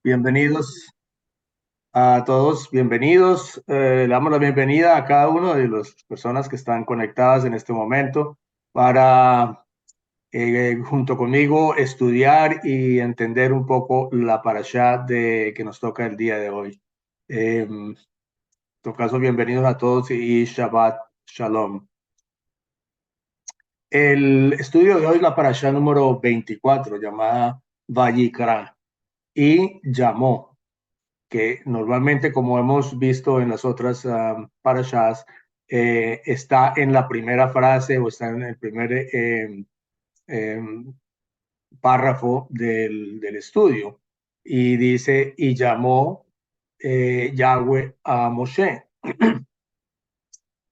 Bienvenidos a todos, bienvenidos. Le damos la bienvenida a cada uno de las personas que están conectadas en este momento para, junto conmigo, estudiar y entender un poco la parashá que nos toca el día de hoy. En todo caso, bienvenidos a todos y Shabbat Shalom. El estudio de hoy es la parashá número 24, llamada Vayikra, y llamó, que normalmente, como hemos visto en las otras parashas, está en la primera frase o está en el primer eh, párrafo del estudio. Y dice, y llamó Yahweh a Moshe.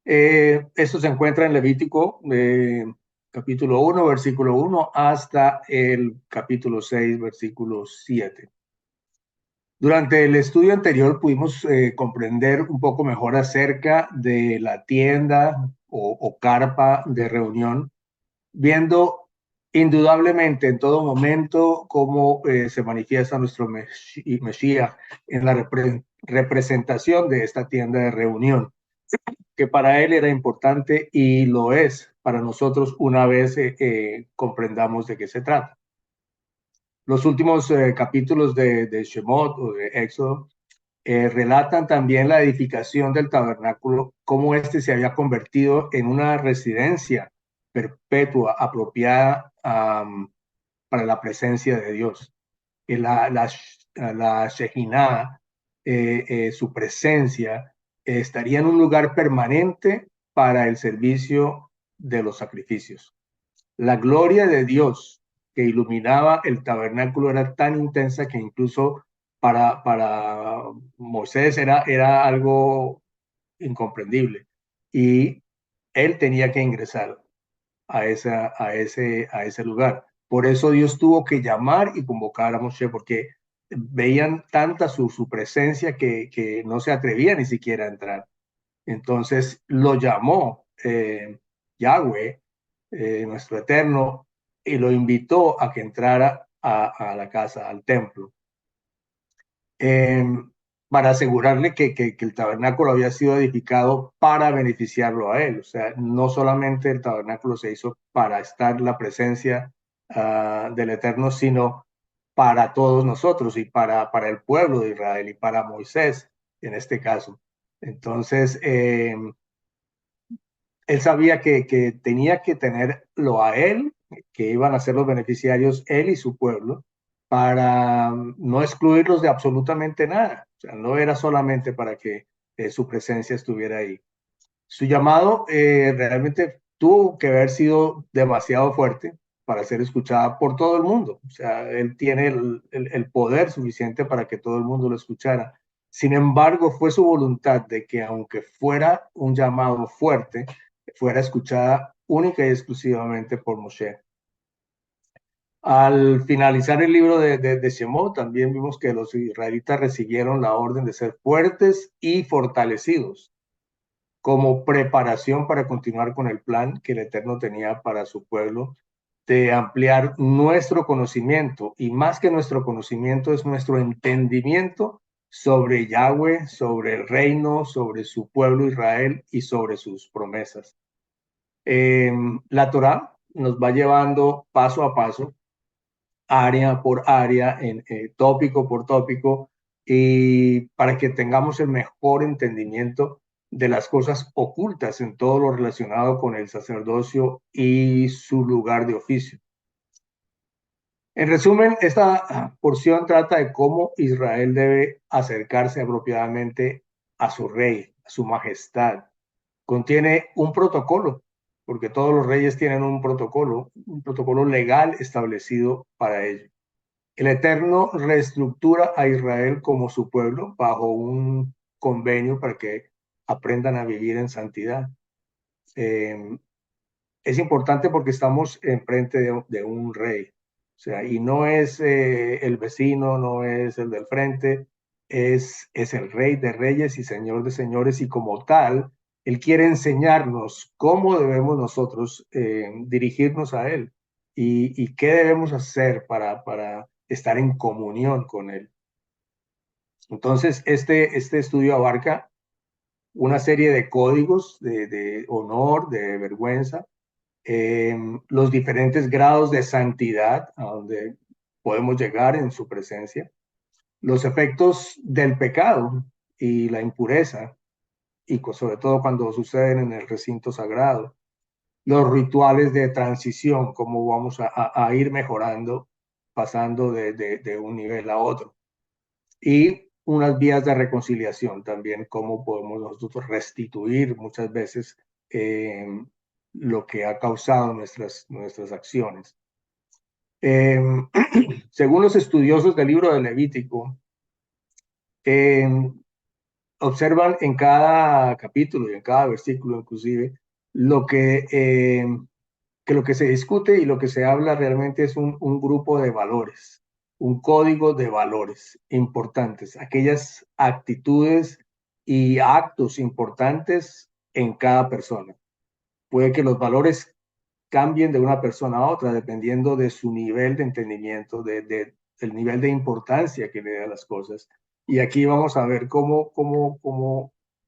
Esto se encuentra en Levítico capítulo 1, versículo 1, hasta el capítulo 6, versículo 7. Durante el estudio anterior pudimos comprender un poco mejor acerca de la tienda o carpa de reunión, viendo indudablemente en todo momento cómo se manifiesta nuestro Mesías en la representación de esta tienda de reunión, que para él era importante y lo es para nosotros una vez comprendamos de qué se trata. Los últimos capítulos de Shemot o de Éxodo relatan también la edificación del tabernáculo, cómo éste se había convertido en una residencia perpetua apropiada para la presencia de Dios. La Shejinah, su presencia, estaría en un lugar permanente para el servicio de los sacrificios. La gloria de Dios que iluminaba el tabernáculo era tan intensa que incluso para Moisés era algo incomprendible. Y él tenía que ingresar a ese lugar. Por eso Dios tuvo que llamar y convocar a Moshe, porque veían tanta su presencia que no se atrevía ni siquiera a entrar. Entonces lo llamó Yahweh, nuestro eterno, y lo invitó a que entrara a la casa, al templo, eh, para asegurarle que el tabernáculo había sido edificado para beneficiarlo a él. O sea, no solamente el tabernáculo se hizo para estar la presencia del eterno, sino para todos nosotros y para el pueblo de Israel y para Moisés en este caso. Entonces, él sabía que tenía que tenerlo a él, que iban a ser los beneficiarios él y su pueblo, para no excluirlos de absolutamente nada. O sea, no era solamente para que su presencia estuviera ahí. Su llamado realmente tuvo que haber sido demasiado fuerte para ser escuchada por todo el mundo. O sea, él tiene el poder suficiente para que todo el mundo lo escuchara. Sin embargo, fue su voluntad de que aunque fuera un llamado fuerte, fuera escuchada única y exclusivamente por Moshe. Al finalizar el libro de Shemot, también vimos que los israelitas recibieron la orden de ser fuertes y fortalecidos como preparación para continuar con el plan que el Eterno tenía para su pueblo, de ampliar nuestro conocimiento, y más que nuestro conocimiento es nuestro entendimiento sobre Yahweh, sobre el reino, sobre su pueblo Israel y sobre sus promesas. La Torá nos va llevando paso a paso, área por área, tópico por tópico, y para que tengamos el mejor entendimiento de las cosas ocultas en todo lo relacionado con el sacerdocio y su lugar de oficio. En resumen, esta porción trata de cómo Israel debe acercarse apropiadamente a su rey, a su majestad. Contiene un protocolo, porque todos los reyes tienen un protocolo legal establecido para ello. El Eterno reestructura a Israel como su pueblo bajo un convenio para que aprendan a vivir en santidad. Eh, es importante porque estamos enfrente de un rey. O sea, y no es el vecino, no es el del frente, es el rey de reyes y señor de señores, y como tal, él quiere enseñarnos cómo debemos nosotros dirigirnos a él y qué debemos hacer para estar en comunión con él. Entonces, este estudio abarca una serie de códigos de honor, de vergüenza, los diferentes grados de santidad a donde podemos llegar en su presencia, los efectos del pecado y la impureza, y sobre todo cuando suceden en el recinto sagrado, los rituales de transición, cómo vamos a ir mejorando, pasando de un nivel a otro, y unas vías de reconciliación también, cómo podemos nosotros restituir muchas veces eh, lo que ha causado nuestras acciones. Eh, según los estudiosos del libro de Levítico, eh, observan en cada capítulo y en cada versículo inclusive que lo que se discute y lo que se habla realmente es un grupo de valores, un código de valores importantes, aquellas actitudes y actos importantes en cada persona. Puede que los valores cambien de una persona a otra dependiendo de su nivel de entendimiento, del nivel de importancia que le da a las cosas. Y aquí vamos a ver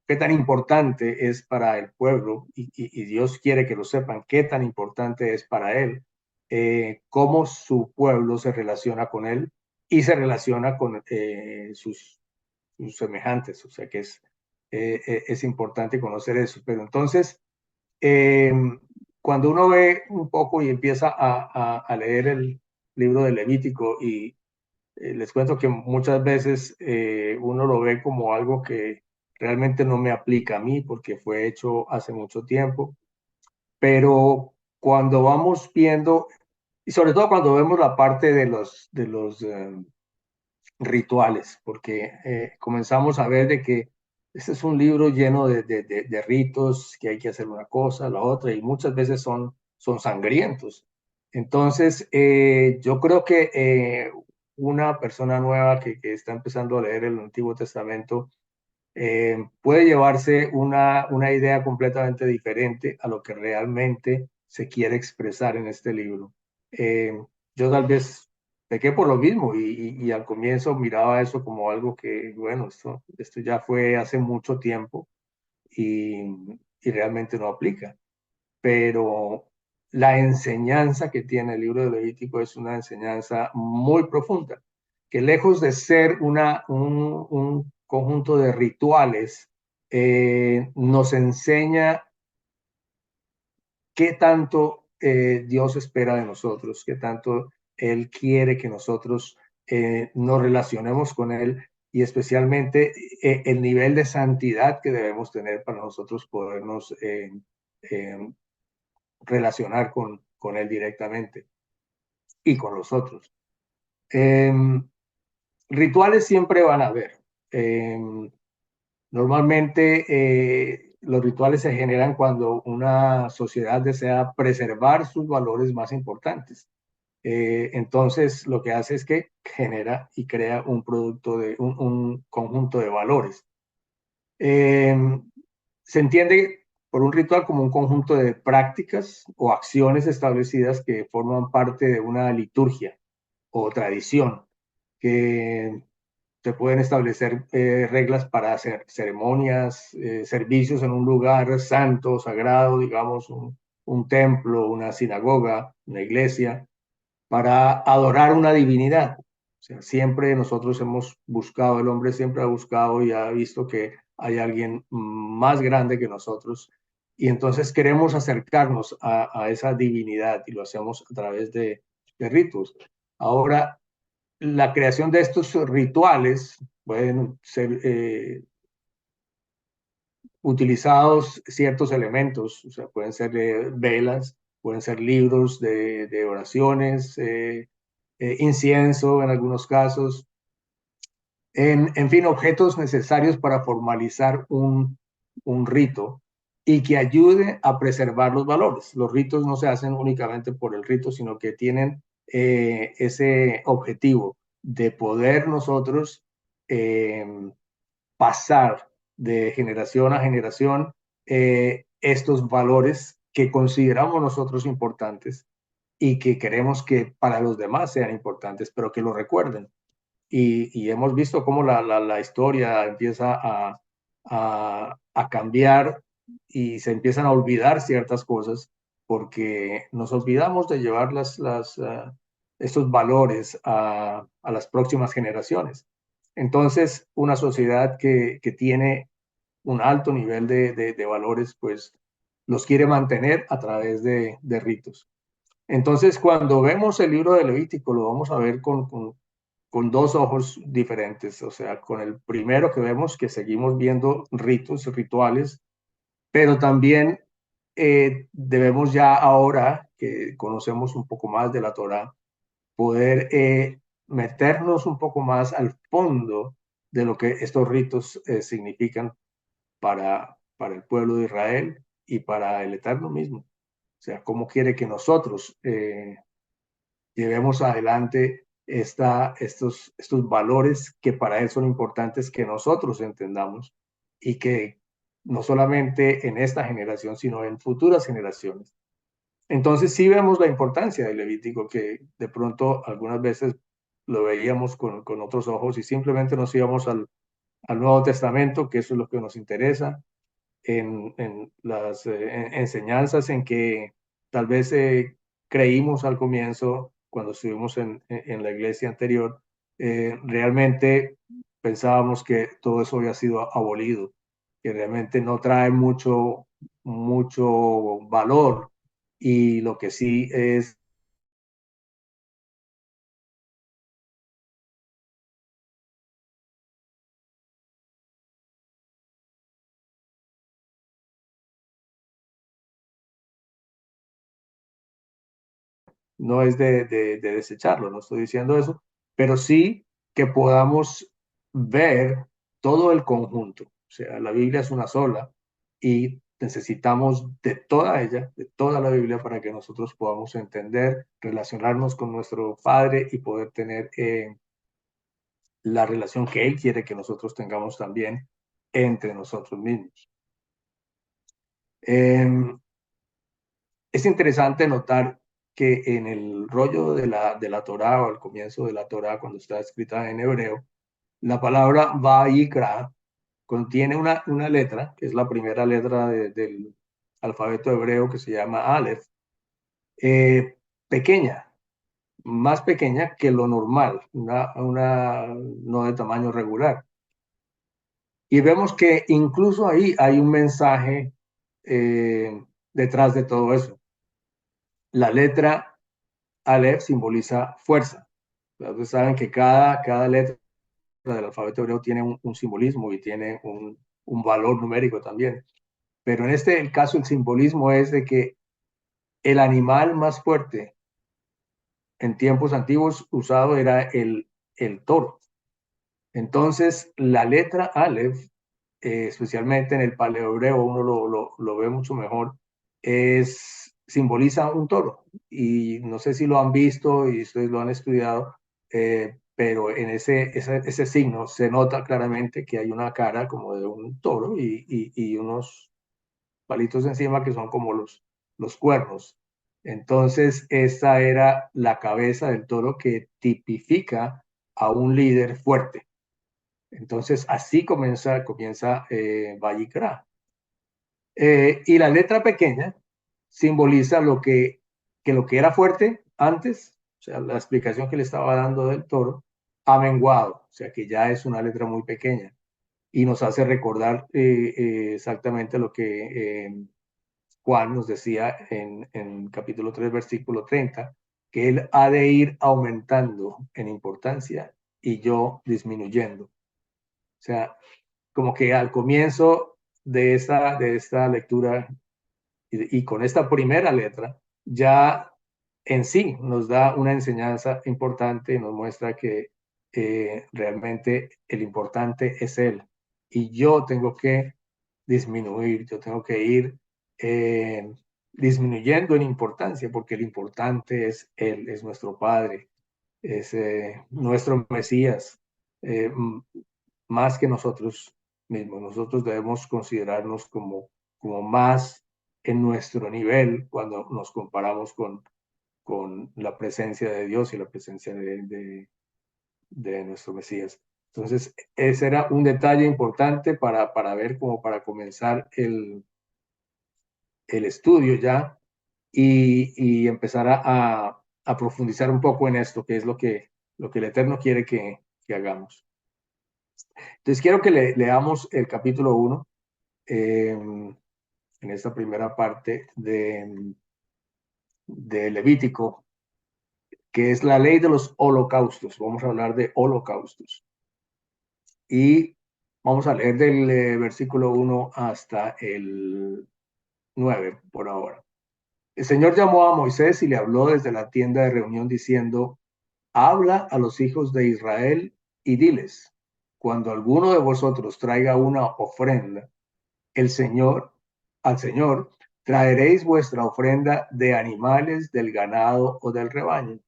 qué tan importante es para el pueblo, y Dios quiere que lo sepan, qué tan importante es para él, cómo su pueblo se relaciona con él y se relaciona con sus semejantes. O sea que es importante conocer eso. Pero entonces, eh, cuando uno ve un poco y empieza a leer el libro de Levítico, y les cuento que muchas veces uno lo ve como algo que realmente no me aplica a mí porque fue hecho hace mucho tiempo, pero cuando vamos viendo, y sobre todo cuando vemos la parte de los rituales, porque comenzamos a ver de que este es un libro lleno de ritos, que hay que hacer una cosa, la otra, y muchas veces son sangrientos. Entonces, yo creo que una persona nueva que está empezando a leer el Antiguo Testamento puede llevarse una idea completamente diferente a lo que realmente se quiere expresar en este libro. Eh, yo tal vez pequé por lo mismo y al comienzo miraba eso como algo que, bueno, esto ya fue hace mucho tiempo y, y realmente no aplica. Pero la enseñanza que tiene el libro de Levítico es una enseñanza muy profunda, que lejos de ser un conjunto de rituales, nos enseña qué tanto Dios espera de nosotros, qué tanto Él quiere que nosotros nos relacionemos con Él, y especialmente el nivel de santidad que debemos tener para nosotros podernos eh, relacionar con Él directamente y con los otros. Eh, rituales siempre van a haber. Eh, normalmente los rituales se generan cuando una sociedad desea preservar sus valores más importantes. Entonces, lo que hace es que genera y crea un producto un conjunto de valores. Eh, se entiende por un ritual como un conjunto de prácticas o acciones establecidas que forman parte de una liturgia o tradición, que se pueden establecer reglas para hacer ceremonias, servicios en un lugar santo, sagrado, digamos, un templo, una sinagoga, una iglesia, para adorar una divinidad. O sea, siempre nosotros hemos buscado, el hombre siempre ha buscado y ha visto que hay alguien más grande que nosotros, y entonces queremos acercarnos a esa divinidad y lo hacemos a través de ritos. Ahora, la creación de estos rituales pueden ser utilizados ciertos elementos, o sea, pueden ser velas, pueden ser libros de oraciones, incienso en algunos casos, en fin, objetos necesarios para formalizar un rito y que ayude a preservar los valores. Los ritos no se hacen únicamente por el rito, sino que tienen ese objetivo de poder nosotros eh, pasar de generación a generación estos valores que consideramos nosotros importantes y que queremos que para los demás sean importantes, pero que lo recuerden. y hemos visto cómo la historia empieza a cambiar y se empiezan a olvidar ciertas cosas porque nos olvidamos de llevar estos valores a las próximas generaciones. Entonces, una sociedad que tiene un alto nivel de valores, pues los quiere mantener a través de ritos. Entonces, cuando vemos el libro de Levítico, lo vamos a ver con dos ojos diferentes. O sea, con el primero que vemos que seguimos viendo ritos, rituales, pero también debemos ya ahora que conocemos un poco más de la Torá, poder meternos un poco más al fondo de lo que estos ritos significan para el pueblo de Israel y para el Eterno mismo. O sea, cómo quiere que nosotros llevemos adelante estos valores que para él son importantes que nosotros entendamos y que no solamente en esta generación, sino en futuras generaciones. Entonces sí vemos la importancia del Levítico, que de pronto algunas veces lo veíamos con otros ojos y simplemente nos íbamos al Nuevo Testamento, que eso es lo que nos interesa, en las enseñanzas en que tal vez creímos al comienzo, cuando estuvimos en la iglesia anterior, realmente pensábamos que todo eso había sido abolido, que realmente no trae mucho valor y lo que sí es no es de desecharlo, no estoy diciendo eso, pero sí que podamos ver todo el conjunto. O sea, la Biblia es una sola y necesitamos de toda ella, de toda la Biblia, para que nosotros podamos entender, relacionarnos con nuestro Padre y poder tener la relación que Él quiere que nosotros tengamos también entre nosotros mismos. Es interesante notar que en el rollo de la Torá o al comienzo de la Torá, cuando está escrita en hebreo, la palabra Vayikra contiene una letra, que es la primera letra del alfabeto hebreo que se llama Aleph, pequeña, más pequeña que lo normal, no de tamaño regular. Y vemos que incluso ahí hay un mensaje detrás de todo eso. La letra Aleph simboliza fuerza. Ustedes saben que cada letra del alfabeto hebreo tiene un simbolismo y tiene un valor numérico también. Pero en el caso, el simbolismo es de que el animal más fuerte en tiempos antiguos usado era el toro. Entonces, la letra Aleph, especialmente en el paleohebreo, uno lo ve mucho mejor, simboliza un toro. Y no sé si lo han visto y ustedes lo han estudiado, pero en ese signo se nota claramente que hay una cara como de un toro y unos palitos encima que son como los cuernos. Entonces, esa era la cabeza del toro que tipifica a un líder fuerte. Entonces, así comienza Vallicra. Y la letra pequeña simboliza lo que era fuerte antes, o sea, la explicación que le estaba dando del toro, ha menguado, o sea, que ya es una letra muy pequeña y nos hace recordar exactamente lo que Juan nos decía en capítulo 3 versículo 30, que él ha de ir aumentando en importancia y yo disminuyendo. O sea, como que al comienzo de esta lectura y con esta primera letra, ya en sí nos da una enseñanza importante y nos muestra que realmente el importante es Él. Y yo tengo que disminuir, yo tengo que ir eh, disminuyendo en importancia, porque el importante es Él, es nuestro Padre, es nuestro Mesías, más que nosotros mismos. Nosotros debemos considerarnos como más en nuestro nivel cuando nos comparamos con la presencia de Dios y la presencia de nuestro Mesías. Entonces, ese era un detalle importante para ver, como para comenzar el estudio ya y empezar a profundizar un poco en esto, que es lo que el Eterno quiere que hagamos. Entonces, quiero que leamos el capítulo 1 en esta primera parte de Levítico, que es la ley de los holocaustos. Vamos a hablar de holocaustos. Y vamos a leer del versículo 1 hasta el 9 por ahora. El Señor llamó a Moisés y le habló desde la tienda de reunión diciendo: habla a los hijos de Israel y diles: cuando alguno de vosotros traiga una ofrenda, el Señor, al Señor, traeréis vuestra ofrenda de animales del ganado o del rebaño.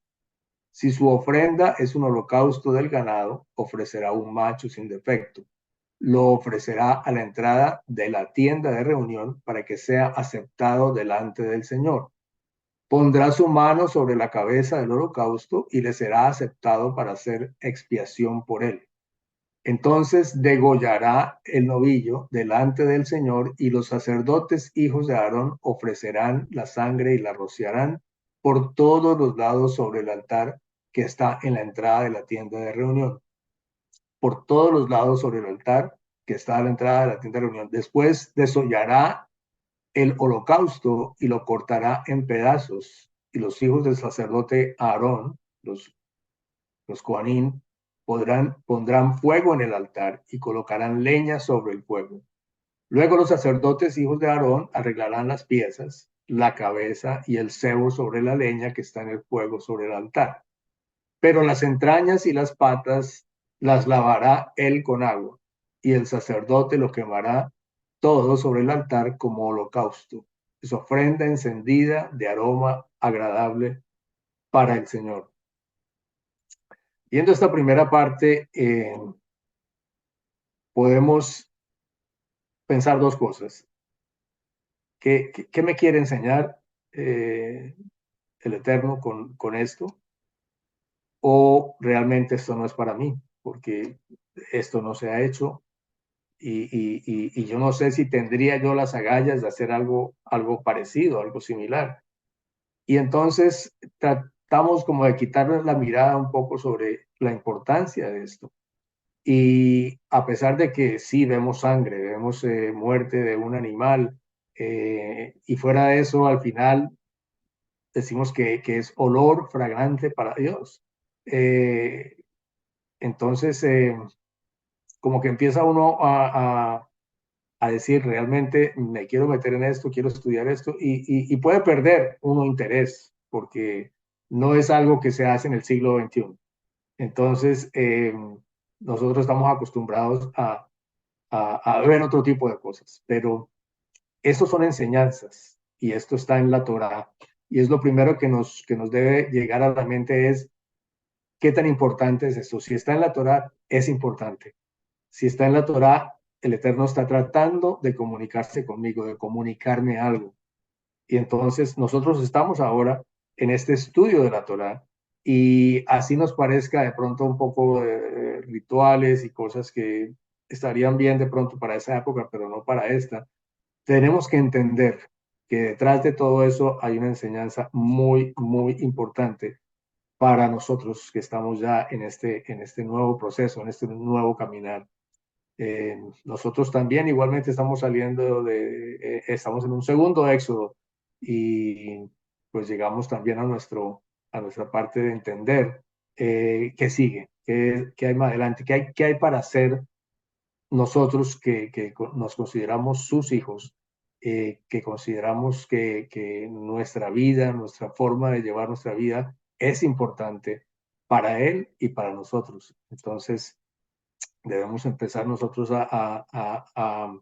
Si su ofrenda es un holocausto del ganado, ofrecerá un macho sin defecto. Lo ofrecerá a la entrada de la tienda de reunión para que sea aceptado delante del Señor. Pondrá su mano sobre la cabeza del holocausto y le será aceptado para hacer expiación por él. Entonces degollará el novillo delante del Señor, y los sacerdotes hijos de Aarón ofrecerán la sangre y la rociarán por todos los lados sobre el altar que está en la entrada de la tienda de reunión. Por todos los lados sobre el altar que está a la entrada de la tienda de reunión. Después desollará el holocausto y lo cortará en pedazos, y los hijos del sacerdote Aarón, los Coanín, pondrán fuego en el altar y colocarán leña sobre el fuego. Luego los sacerdotes hijos de Aarón arreglarán las piezas, la cabeza y el cebo sobre la leña que está en el fuego sobre el altar. Pero las entrañas y las patas las lavará él con agua, y el sacerdote lo quemará todo sobre el altar como holocausto. Es ofrenda encendida de aroma agradable para el Señor. Viendo esta primera parte, podemos pensar dos cosas. ¿Qué me quiere enseñar el Eterno con esto? ¿O realmente esto no es para mí? Porque esto no se ha hecho y yo no sé si tendría yo las agallas de hacer algo parecido, algo similar. Y entonces tratamos como de quitarle la mirada un poco sobre la importancia de esto. Y a pesar de que sí vemos sangre, vemos muerte de un animal, y fuera de eso, al final decimos que es olor fragante para Dios. Eh, entonces, como que empieza uno a decir, realmente me quiero meter en esto, quiero estudiar esto, y puede perder uno interés, porque no es algo que se hace en el siglo XXI. Entonces, nosotros estamos acostumbrados a ver otro tipo de cosas, pero estos son enseñanzas y esto está en la Torá. Y es lo primero que nos debe llegar a la mente es qué tan importante es esto. Si está en la Torá, es importante. Si está en la Torá, el Eterno está tratando de comunicarse conmigo, de comunicarme algo. Y entonces nosotros estamos ahora en este estudio de la Torá, y así nos parezca de pronto un poco de rituales y cosas que estarían bien de pronto para esa época, pero no para esta. Tenemos que entender que detrás de todo eso hay una enseñanza muy, muy importante para nosotros que estamos ya en este nuevo proceso, en este nuevo caminar. Nosotros también igualmente estamos saliendo estamos en un segundo éxodo, y pues llegamos también a nuestra parte de entender qué sigue, qué hay más adelante, qué hay para hacer nosotros que nos consideramos sus hijos, que consideramos que nuestra vida, nuestra forma de llevar nuestra vida es importante para Él y para nosotros. Entonces, debemos empezar nosotros a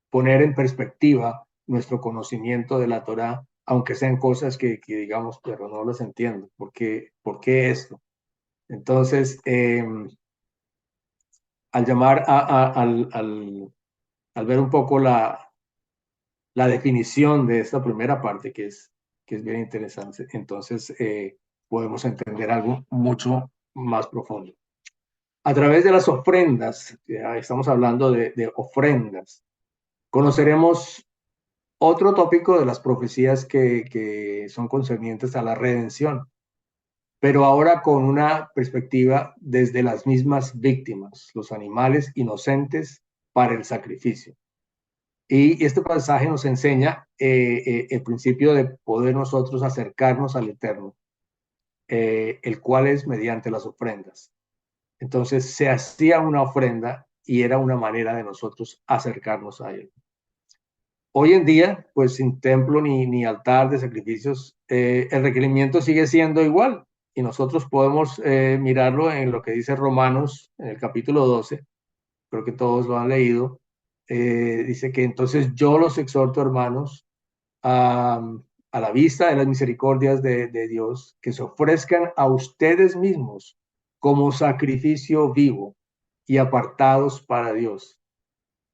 poner en perspectiva nuestro conocimiento de la Torá, aunque sean cosas que digamos, pero no las entiendo. ¿Por qué esto? Entonces, al llamar al ver un poco la definición de esta primera parte, que es bien interesante, entonces podemos entender algo mucho más profundo. A través de las ofrendas, ya estamos hablando de ofrendas, conoceremos otro tópico de las profecías que son concernientes a la redención, pero ahora con una perspectiva desde las mismas víctimas, los animales inocentes para el sacrificio. Y este pasaje nos enseña el principio de poder nosotros acercarnos al Eterno, el cual es mediante las ofrendas. Entonces se hacía una ofrenda y era una manera de nosotros acercarnos a Él. Hoy en día, pues sin templo ni altar de sacrificios, el requerimiento sigue siendo igual y nosotros podemos mirarlo en lo que dice Romanos en el capítulo 12, creo que todos lo han leído. Dice que entonces yo los exhorto, hermanos, a, a la vista de las misericordias de Dios, que se ofrezcan a ustedes mismos como sacrificio vivo y apartados para Dios.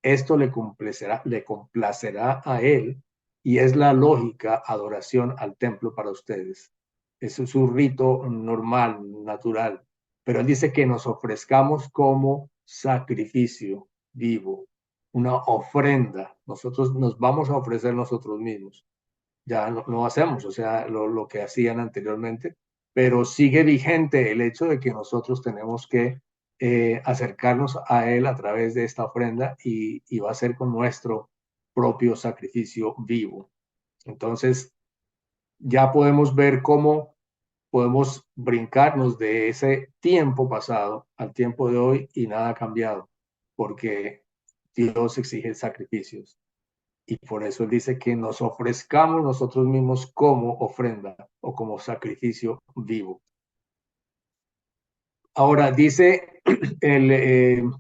Esto le complacerá a Él y es la lógica adoración al templo para ustedes. Eso es un rito normal, natural. Pero Él dice que nos ofrezcamos como sacrificio vivo, una ofrenda. Nosotros nos vamos a ofrecer nosotros mismos. Ya no hacemos, o sea, lo que hacían anteriormente, pero sigue vigente el hecho de que nosotros tenemos que acercarnos a Él a través de esta ofrenda y va a ser con nuestro propio sacrificio vivo. Entonces, ya podemos ver cómo podemos brincarnos de ese tiempo pasado al tiempo de hoy y nada ha cambiado, porque Dios exige sacrificios. Y por eso Él dice que nos ofrezcamos nosotros mismos como ofrenda o como sacrificio vivo. Ahora dice el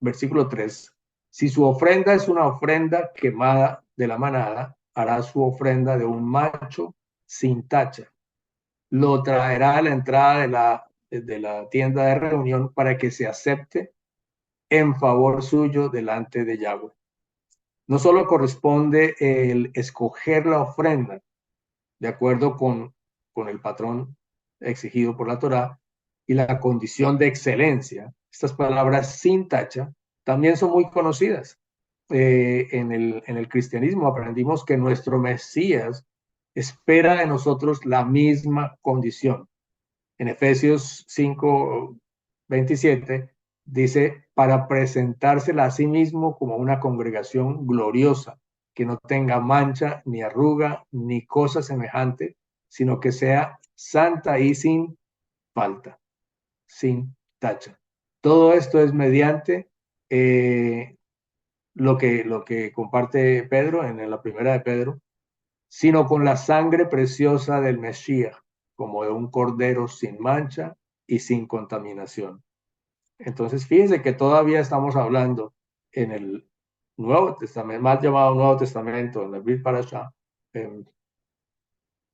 versículo 3, si su ofrenda es una ofrenda quemada de la manada, hará su ofrenda de un macho sin tacha. Lo traerá a la entrada de la tienda de reunión para que se acepte en favor suyo delante de Yahweh. No solo corresponde el escoger la ofrenda de acuerdo con el patrón exigido por la Torá y la condición de excelencia. Estas palabras sin tacha también son muy conocidas. En el cristianismo aprendimos que nuestro Mesías espera de nosotros la misma condición. En Efesios 5:27 dice, para presentársela a sí mismo como una congregación gloriosa, que no tenga mancha, ni arruga, ni cosa semejante, sino que sea santa y sin falta, sin tacha. Todo esto es mediante lo que comparte Pedro en la primera de Pedro, sino con la sangre preciosa del Mesías, como de un cordero sin mancha y sin contaminación. Entonces, fíjense que todavía estamos hablando en el Nuevo Testamento, más llamado Nuevo Testamento, en el Brit Parashah, eh,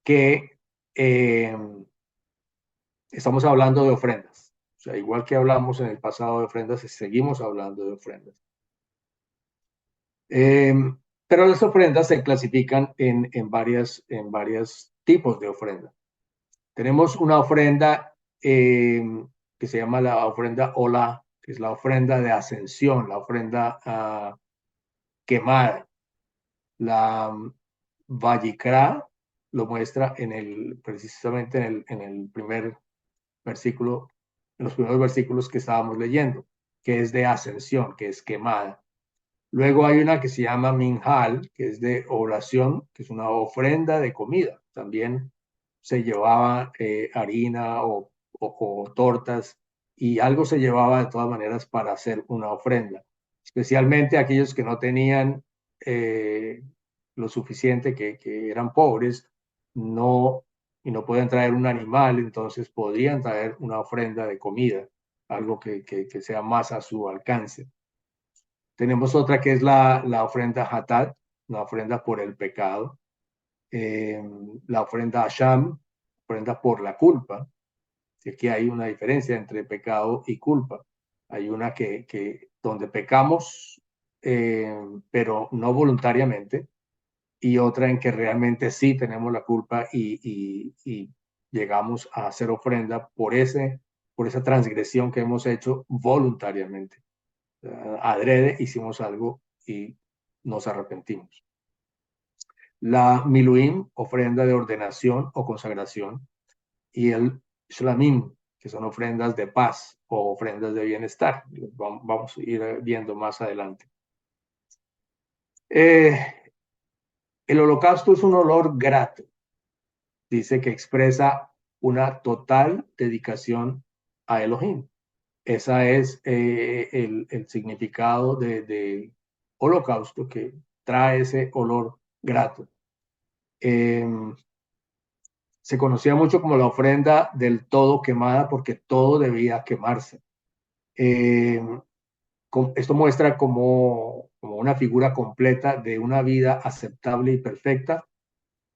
que eh, estamos hablando de ofrendas. O sea, igual que hablamos en el pasado de ofrendas, seguimos hablando de ofrendas. Eh, pero las ofrendas se clasifican en varios tipos de ofrendas. Tenemos una ofrenda que se llama la ofrenda Ola, que es la ofrenda de ascensión, la ofrenda quemada. La Vallicra lo muestra precisamente en el primer versículo, en los primeros versículos que estábamos leyendo, que es de ascensión, que es quemada. Luego hay una que se llama Minhal, que es de oración, que es una ofrenda de comida. También se llevaba harina o tortas y algo se llevaba de todas maneras para hacer una ofrenda. Especialmente aquellos que no tenían eh, lo suficiente, que eran pobres, no, y no podían traer un animal, entonces podrían traer una ofrenda de comida, algo que sea más a su alcance. Tenemos otra que es la ofrenda Hatat, una ofrenda por el pecado. La ofrenda Asham, ofrenda por la culpa. Y aquí hay una diferencia entre pecado y culpa. Hay una donde pecamos, pero no voluntariamente, y otra en que realmente sí tenemos la culpa y llegamos a hacer ofrenda por esa transgresión que hemos hecho voluntariamente. Adrede hicimos algo y nos arrepentimos. La Miluim, ofrenda de ordenación o consagración, y el Shlamim, que son ofrendas de paz o ofrendas de bienestar. Vamos a ir viendo más adelante. El holocausto es un olor grato. Dice que expresa una total dedicación a Elohim. Ese es el significado de holocausto, que trae ese olor grato. Se conocía mucho como la ofrenda del todo quemada porque todo debía quemarse. Esto muestra como una figura completa de una vida aceptable y perfecta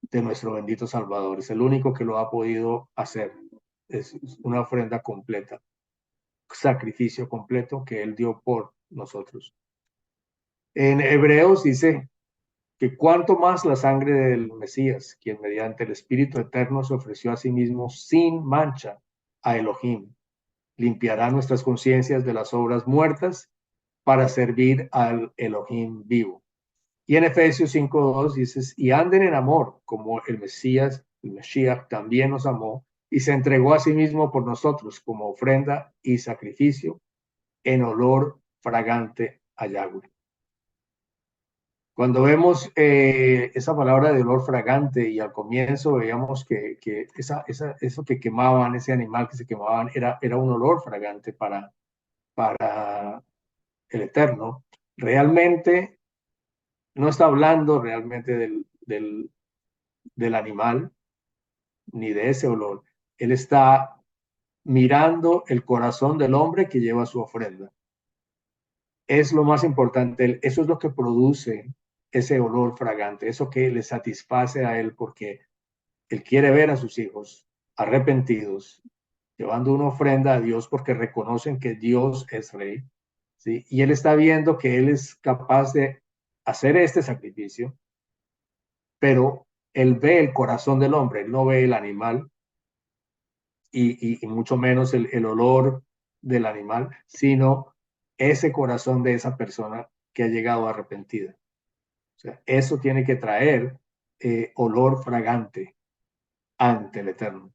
de nuestro bendito Salvador. Es el único que lo ha podido hacer. Es una ofrenda completa, sacrificio completo que Él dio por nosotros. En Hebreos dice que cuanto más la sangre del Mesías, quien mediante el Espíritu Eterno se ofreció a sí mismo sin mancha a Elohim, limpiará nuestras conciencias de las obras muertas para servir al Elohim vivo. Y en Efesios 5:2 dices, y anden en amor, como el Mesías, el Mesías también nos amó y se entregó a sí mismo por nosotros como ofrenda y sacrificio en olor fragante a Yahweh. Cuando vemos esa palabra de olor fragante, y al comienzo veíamos que eso que quemaban, ese animal que se quemaban, era un olor fragante para el Eterno, realmente no está hablando realmente del animal ni de ese olor. Él está mirando el corazón del hombre que lleva su ofrenda. Es lo más importante, eso es lo que produce ese olor fragante, eso que le satisface a él, porque él quiere ver a sus hijos arrepentidos, llevando una ofrenda a Dios porque reconocen que Dios es rey, ¿sí? Y él está viendo que él es capaz de hacer este sacrificio, pero él ve el corazón del hombre, él no ve el animal y mucho menos el olor del animal, sino ese corazón de esa persona que ha llegado arrepentida. O sea, eso tiene que traer olor fragante ante el Eterno.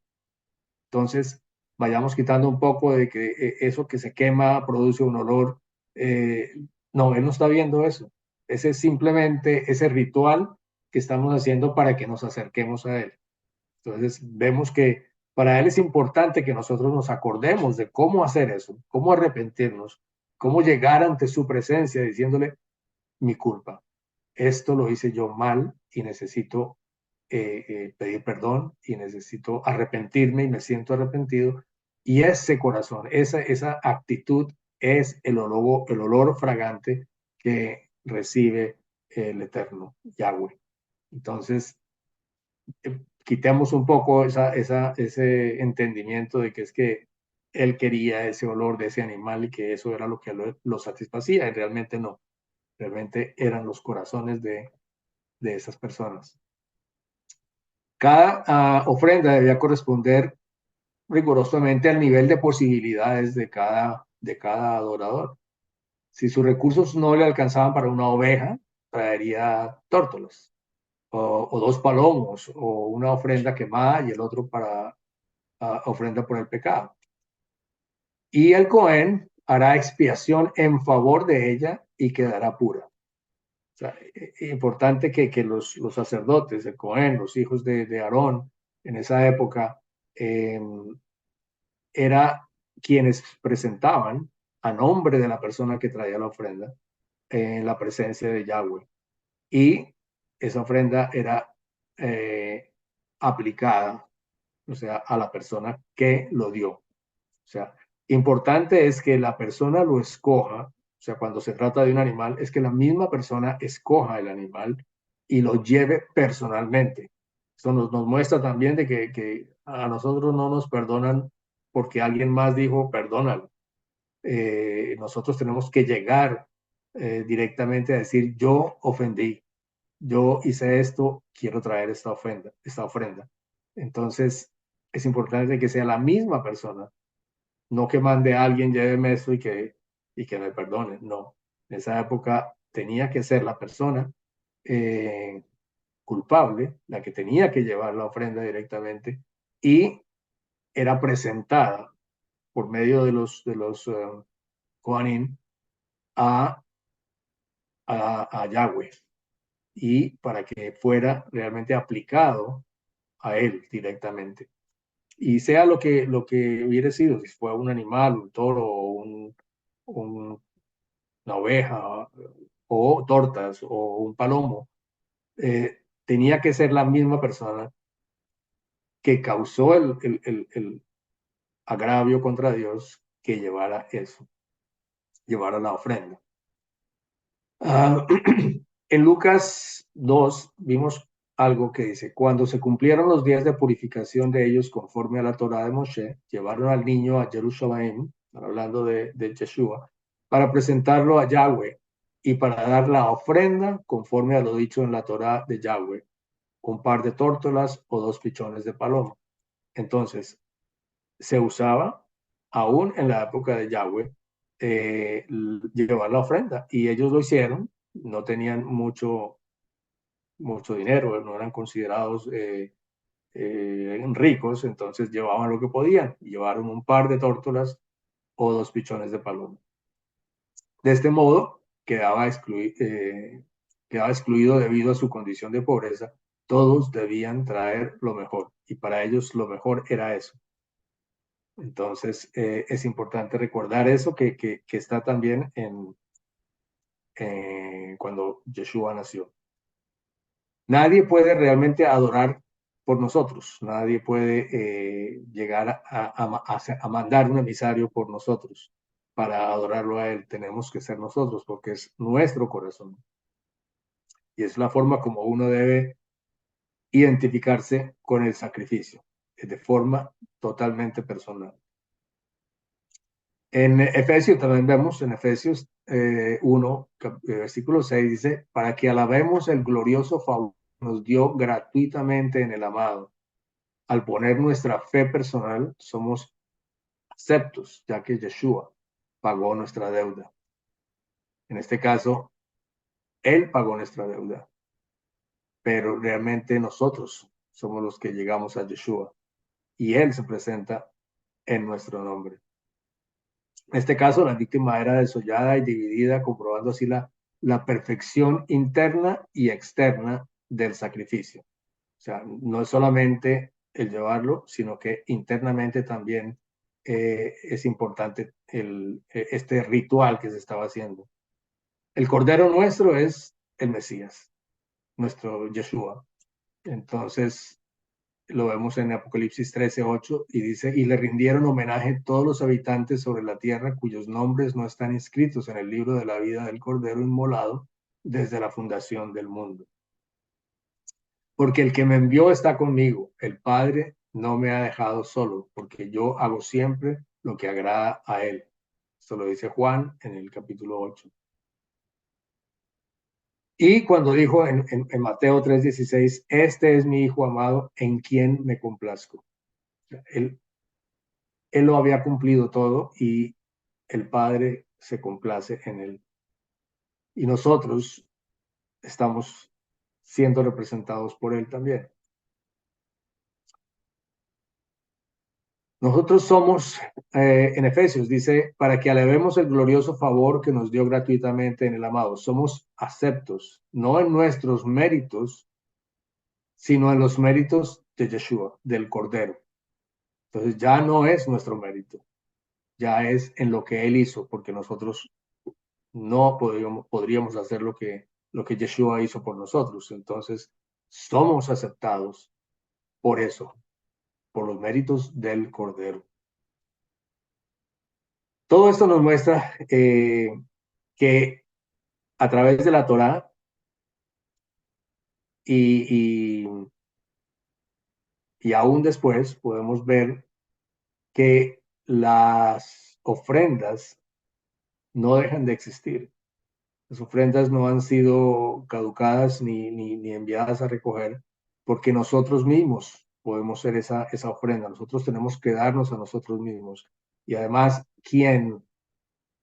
Entonces, vayamos quitando un poco de que eso que se quema produce un olor. No, él no está viendo eso. Ese es simplemente ese ritual que estamos haciendo para que nos acerquemos a él. Entonces, vemos que para él es importante que nosotros nos acordemos de cómo hacer eso, cómo arrepentirnos, cómo llegar ante su presencia diciéndole mi culpa. Esto lo hice yo mal y necesito pedir perdón y necesito arrepentirme y me siento arrepentido. Y ese corazón, esa actitud es el olor fragante que recibe el Eterno, Yahweh. Entonces, quitemos un poco ese entendimiento de que es que él quería ese olor de ese animal y que eso era lo que lo satisfacía, y realmente no, realmente eran los corazones de esas personas. Cada ofrenda debía corresponder rigurosamente al nivel de posibilidades de cada adorador. Si sus recursos no le alcanzaban para una oveja, traería tórtolas o dos palomos o una ofrenda quemada y el otro para ofrenda por el pecado. Y el Cohen hará expiación en favor de ella y quedará pura. O sea, importante que los sacerdotes, el Cohen, los hijos de Aarón, en esa época, era quienes presentaban a nombre de la persona que traía la ofrenda en la presencia de Yahweh. Y esa ofrenda era aplicada, o sea, a la persona que lo dio. O sea, importante es que la persona lo escoja, o sea, cuando se trata de un animal, es que la misma persona escoja el animal y lo lleve personalmente. Eso nos muestra también de que a nosotros no nos perdonan porque alguien más dijo, perdónalo. Nosotros tenemos que llegar directamente a decir, yo ofendí, yo hice esto, quiero traer esta ofrenda. Entonces, es importante que sea la misma persona no que mande a alguien, lléveme esto y que me perdone, no. En esa época tenía que ser la persona culpable, la que tenía que llevar la ofrenda directamente, y era presentada por medio de los Kohanim a, a Yahweh, y para que fuera realmente aplicado a él directamente. Y sea lo que hubiera sido, si fue un animal, un toro, una oveja, o tortas, o un palomo, tenía que ser la misma persona que causó el agravio contra Dios que llevara eso, llevara la ofrenda. En Lucas 2 vimos algo que dice, cuando se cumplieron los días de purificación de ellos conforme a la Torá de Moshe, llevaron al niño a Jerusalén, hablando de Yeshua, para presentarlo a Yahweh y para dar la ofrenda conforme a lo dicho en la Torá de Yahweh, un par de tórtolas o 2 pichones de paloma. Entonces, se usaba aún en la época de Yahweh llevar la ofrenda, y ellos lo hicieron. No tenían mucho dinero, no eran considerados ricos, entonces llevaban lo que podían, llevaron un par de tórtolas o 2 pichones de paloma. De este modo quedaba excluido debido a su condición de pobreza. Todos debían traer lo mejor, y para ellos lo mejor era eso. Entonces, es importante recordar eso que está también cuando Yeshua nació. Nadie puede realmente adorar por nosotros. Nadie puede llegar a mandar un emisario por nosotros para adorarlo a Él. Tenemos que ser nosotros, porque es nuestro corazón. Y es la forma como uno debe identificarse con el sacrificio, de forma totalmente personal. En Efesios también vemos, en Efesios 1, versículo 6, dice, para que alabemos el glorioso favor que nos dio gratuitamente en el amado. Al poner nuestra fe personal, somos aceptos, ya que Yeshua pagó nuestra deuda. En este caso, Él pagó nuestra deuda, pero realmente nosotros somos los que llegamos a Yeshua, y Él se presenta en nuestro nombre. En este caso, la víctima era desollada y dividida, comprobando así la perfección interna y externa del sacrificio. O sea, no es solamente el llevarlo, sino que internamente también es importante este ritual que se estaba haciendo. El Cordero nuestro es el Mesías, nuestro Yeshua. Entonces, lo vemos en Apocalipsis 13:8, y dice, y le rindieron homenaje todos los habitantes sobre la tierra cuyos nombres no están inscritos en el libro de la vida del Cordero inmolado desde la fundación del mundo. Porque el que me envió está conmigo, el Padre no me ha dejado solo, porque yo hago siempre lo que agrada a él. Esto lo dice Juan en el capítulo 8. Y cuando dijo en Mateo 3:16, este es mi Hijo amado en quien me complazco. Él lo había cumplido todo, y el Padre se complace en él. Y nosotros estamos siendo representados por él también. Nosotros somos, en Efesios dice, para que alabemos el glorioso favor que nos dio gratuitamente en el amado. Somos aceptos, no en nuestros méritos, sino en los méritos de Yeshua, del Cordero. Entonces ya no es nuestro mérito, ya es en lo que Él hizo, porque nosotros no podríamos hacer lo que Yeshua hizo por nosotros. Entonces, somos aceptados por eso, por los méritos del Cordero. Todo esto nos muestra que a través de la Torá y, y, y aún después podemos ver que las ofrendas no dejan de existir. Las ofrendas no han sido caducadas ni enviadas a recoger, porque nosotros mismos podemos ser esa ofrenda. Nosotros tenemos que darnos a nosotros mismos. Y además, quien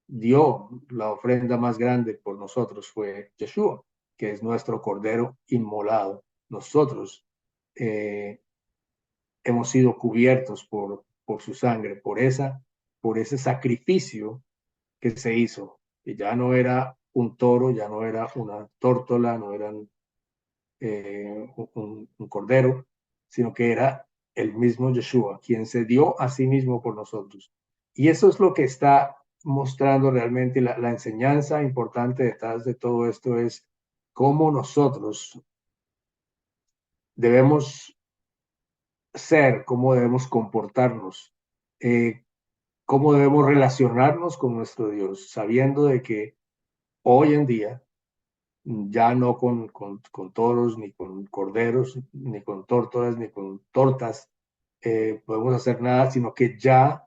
dio la ofrenda más grande por nosotros fue Yeshua, que es nuestro Cordero inmolado. Nosotros hemos sido cubiertos por su sangre, por ese sacrificio que se hizo, que ya no era un toro, ya no era una tórtola, no eran un cordero, sino que era el mismo Yeshua, quien se dio a sí mismo por nosotros. Y eso es lo que está mostrando realmente la enseñanza importante detrás de todo esto, es cómo nosotros debemos ser, cómo debemos comportarnos, cómo debemos relacionarnos con nuestro Dios, sabiendo de que hoy en día ya no con toros, ni con corderos, ni con tórtolas, ni con tortas, podemos hacer nada, sino que ya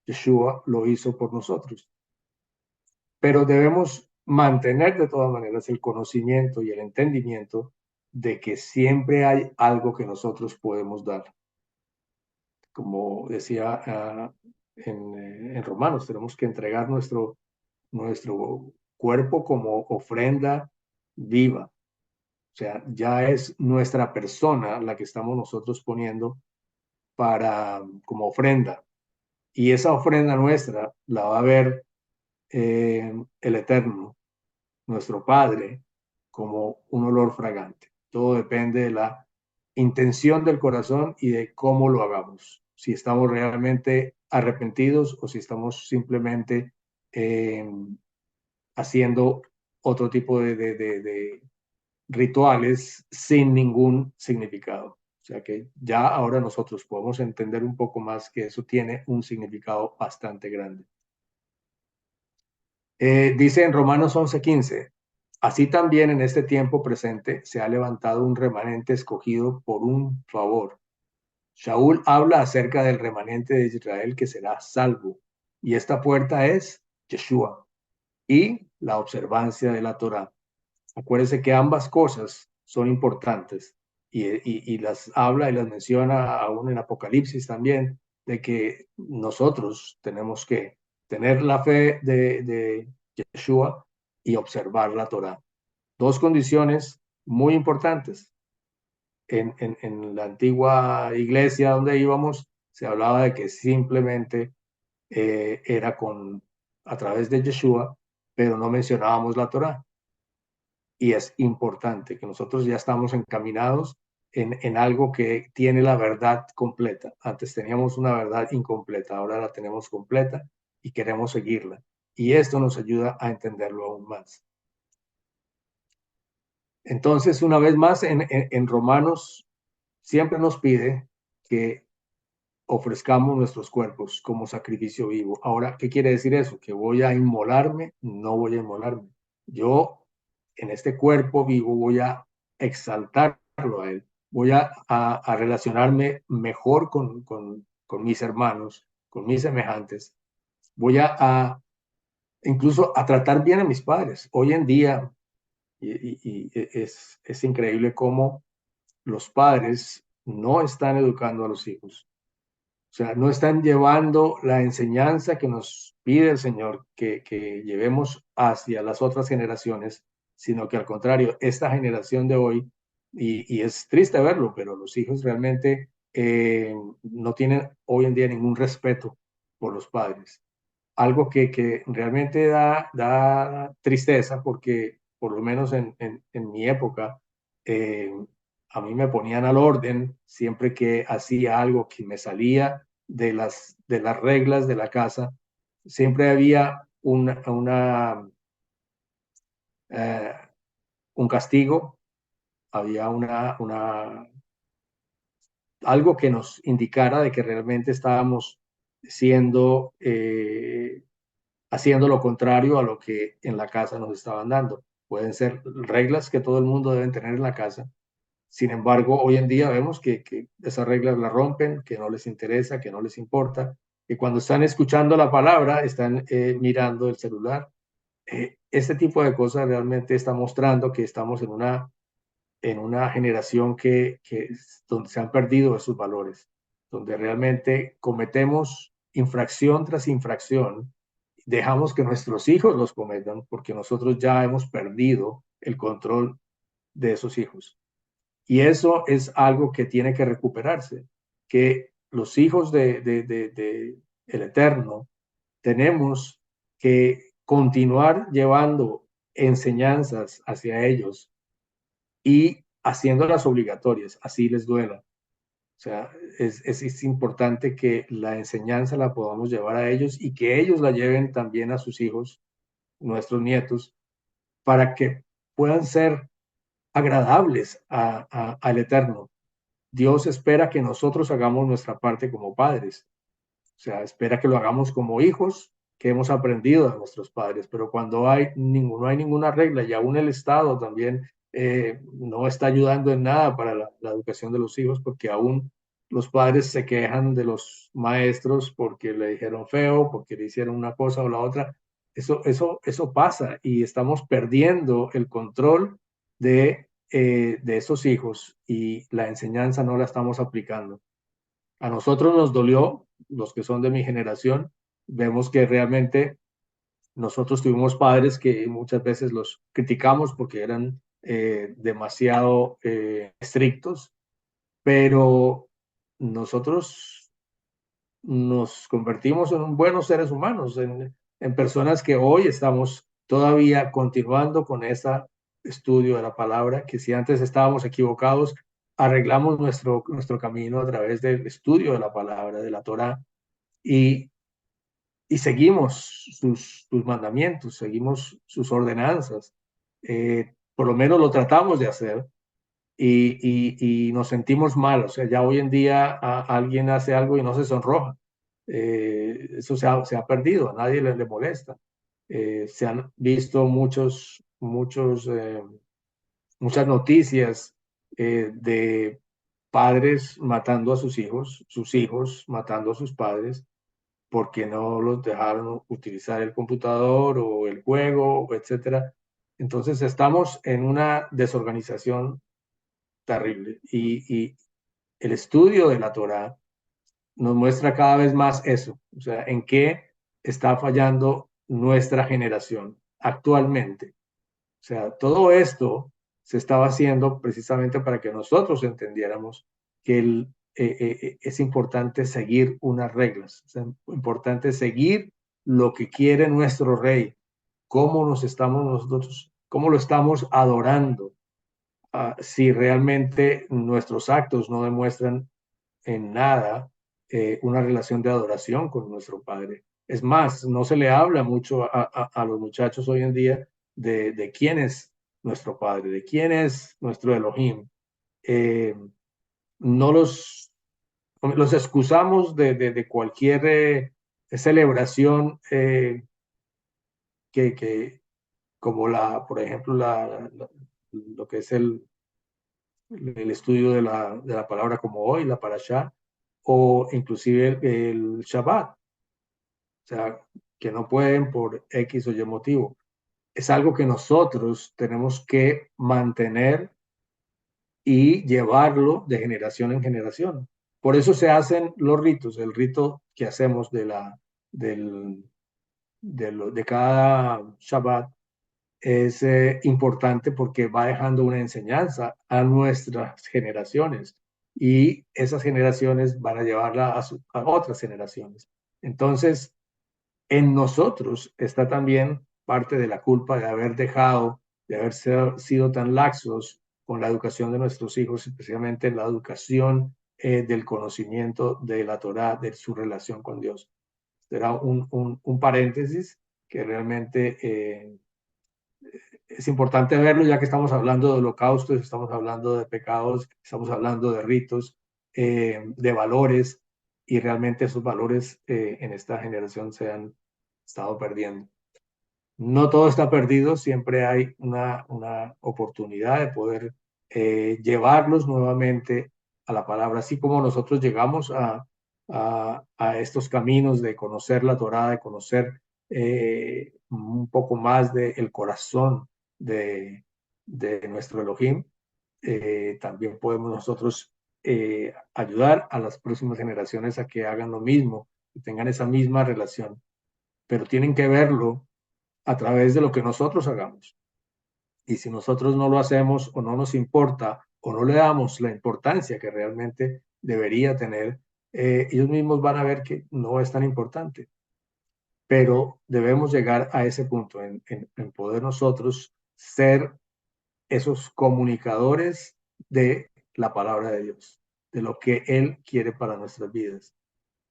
Yeshua lo hizo por nosotros. Pero debemos mantener de todas maneras el conocimiento y el entendimiento de que siempre hay algo que nosotros podemos dar. Como decía en Romanos, tenemos que entregar nuestro cuerpo como ofrenda viva. O sea, ya es nuestra persona la que estamos nosotros poniendo como ofrenda. Y esa ofrenda nuestra la va a ver el Eterno, nuestro Padre, como un olor fragante. Todo depende de la intención del corazón y de cómo lo hagamos. Si estamos realmente arrepentidos o si estamos simplemente eh, haciendo otro tipo de rituales sin ningún significado. O sea que ya ahora nosotros podemos entender un poco más que eso tiene un significado bastante grande. Dice en Romanos 11:15, así también en este tiempo presente se ha levantado un remanente escogido por un favor. Shaul habla acerca del remanente de Israel que será salvo, y esta puerta es Yeshua y la observancia de la Torá. Acuérdese que ambas cosas son importantes y las habla y las menciona aún en Apocalipsis también, de que nosotros tenemos que tener la fe de Yeshua y observar la Torah. Dos condiciones muy importantes. En la antigua iglesia donde íbamos, se hablaba de que simplemente era a través de Yeshua, pero no mencionábamos la Torah. Y es importante que nosotros ya estamos encaminados en algo que tiene la verdad completa. Antes teníamos una verdad incompleta, ahora la tenemos completa y queremos seguirla. Y esto nos ayuda a entenderlo aún más. Entonces, una vez más, en Romanos siempre nos pide que ofrezcamos nuestros cuerpos como sacrificio vivo. Ahora, ¿qué quiere decir eso? ¿Que voy a inmolarme? No voy a inmolarme. Yo en este cuerpo vivo voy a exaltarlo a Él. Voy a relacionarme mejor con mis hermanos, con mis semejantes. Voy incluso a tratar bien a mis padres. Hoy en día, y es increíble cómo los padres no están educando a los hijos. O sea, no están llevando la enseñanza que nos pide el Señor que llevemos hacia las otras generaciones, sino que al contrario, esta generación de hoy, y es triste verlo, pero los hijos realmente no tienen hoy en día ningún respeto por los padres. Algo que realmente da tristeza porque por lo menos en mi época, eh, a mí me ponían al orden siempre que hacía algo que me salía de las reglas de la casa. Siempre había eh, un castigo, había algo que nos indicara de que realmente estábamos haciendo lo contrario a lo que en la casa nos estaban dando. Pueden ser reglas que todo el mundo debe tener en la casa. Sin embargo, hoy en día vemos que esas reglas las rompen, que no les interesa, que no les importa, que cuando están escuchando la palabra están mirando el celular. Este tipo de cosas realmente está mostrando que estamos en una generación donde se han perdido esos valores, donde realmente cometemos infracción tras infracción, dejamos que nuestros hijos los cometan porque nosotros ya hemos perdido el control de esos hijos. Y eso es algo que tiene que recuperarse, que los hijos de el Eterno tenemos que continuar llevando enseñanzas hacia ellos y haciéndolas obligatorias, así les duela. O sea, es importante que la enseñanza la podamos llevar a ellos y que ellos la lleven también a sus hijos, nuestros nietos, para que puedan ser agradables al Eterno. Dios espera que nosotros hagamos nuestra parte como padres. O sea, espera que lo hagamos como hijos que hemos aprendido de nuestros padres, pero cuando no hay ninguna regla y aún el Estado también no está ayudando en nada para la educación de los hijos, porque aún los padres se quejan de los maestros porque le dijeron feo, porque le hicieron una cosa o la otra. Eso pasa y estamos perdiendo el control de esos hijos y la enseñanza no la estamos aplicando. A nosotros nos dolió, los que son de mi generación, vemos que realmente nosotros tuvimos padres que muchas veces los criticamos porque eran demasiado estrictos, pero nosotros nos convertimos en buenos seres humanos, en personas que hoy estamos todavía continuando con ese estudio de la palabra, que si antes estábamos equivocados, arreglamos nuestro camino a través del estudio de la palabra, de la Torá, y, y seguimos sus mandamientos, seguimos sus ordenanzas. Por lo menos lo tratamos de hacer y nos sentimos mal. O sea, ya hoy en día alguien hace algo y no se sonroja. Eso se ha perdido, a nadie le molesta. Se han visto muchas noticias de padres matando a sus hijos matando a sus padres, porque no los dejaron utilizar el computador o el juego, etcétera. Entonces estamos en una desorganización terrible y el estudio de la Torá nos muestra cada vez más eso, o sea, en qué está fallando nuestra generación actualmente. O sea, todo esto se estaba haciendo precisamente para que nosotros entendiéramos que es importante seguir unas reglas, es importante seguir lo que quiere nuestro rey, cómo nos estamos nosotros, cómo lo estamos adorando, si realmente nuestros actos no demuestran en nada una relación de adoración con nuestro Padre. Es más, no se le habla mucho a los muchachos hoy en día de quién es nuestro Padre, de quién es nuestro Elohim. No los excusamos de cualquier celebración que, como por ejemplo, lo que es el estudio de la palabra como hoy, la parashá, o inclusive el Shabbat, o sea, que no pueden por X o Y motivo. Es algo que nosotros tenemos que mantener y llevarlo de generación en generación. Por eso se hacen los ritos, el rito que hacemos de cada Shabbat es importante porque va dejando una enseñanza a nuestras generaciones y esas generaciones van a llevarla a otras generaciones. Entonces, en nosotros está también parte de la culpa de haber dejado, de haber sido tan laxos con la educación de nuestros hijos, especialmente en la educación del conocimiento de la Torá, de su relación con Dios. Será un paréntesis que realmente es importante verlo ya que estamos hablando de holocaustos, estamos hablando de pecados, estamos hablando de ritos, de valores, y realmente esos valores en esta generación se han estado perdiendo. No todo está perdido, siempre hay una oportunidad de poder llevarlos nuevamente a la palabra, así como nosotros llegamos a estos caminos de conocer la Torá, de conocer un poco más del corazón de nuestro Elohim. También podemos nosotros ayudar a las próximas generaciones a que hagan lo mismo que tengan esa misma relación, pero tienen que verlo a través de lo que nosotros hagamos. Y si nosotros no lo hacemos o no nos importa o no le damos la importancia que realmente debería tener, ellos mismos van a ver que no es tan importante. Pero debemos llegar a ese punto en poder nosotros ser esos comunicadores de la palabra de Dios, de lo que Él quiere para nuestras vidas.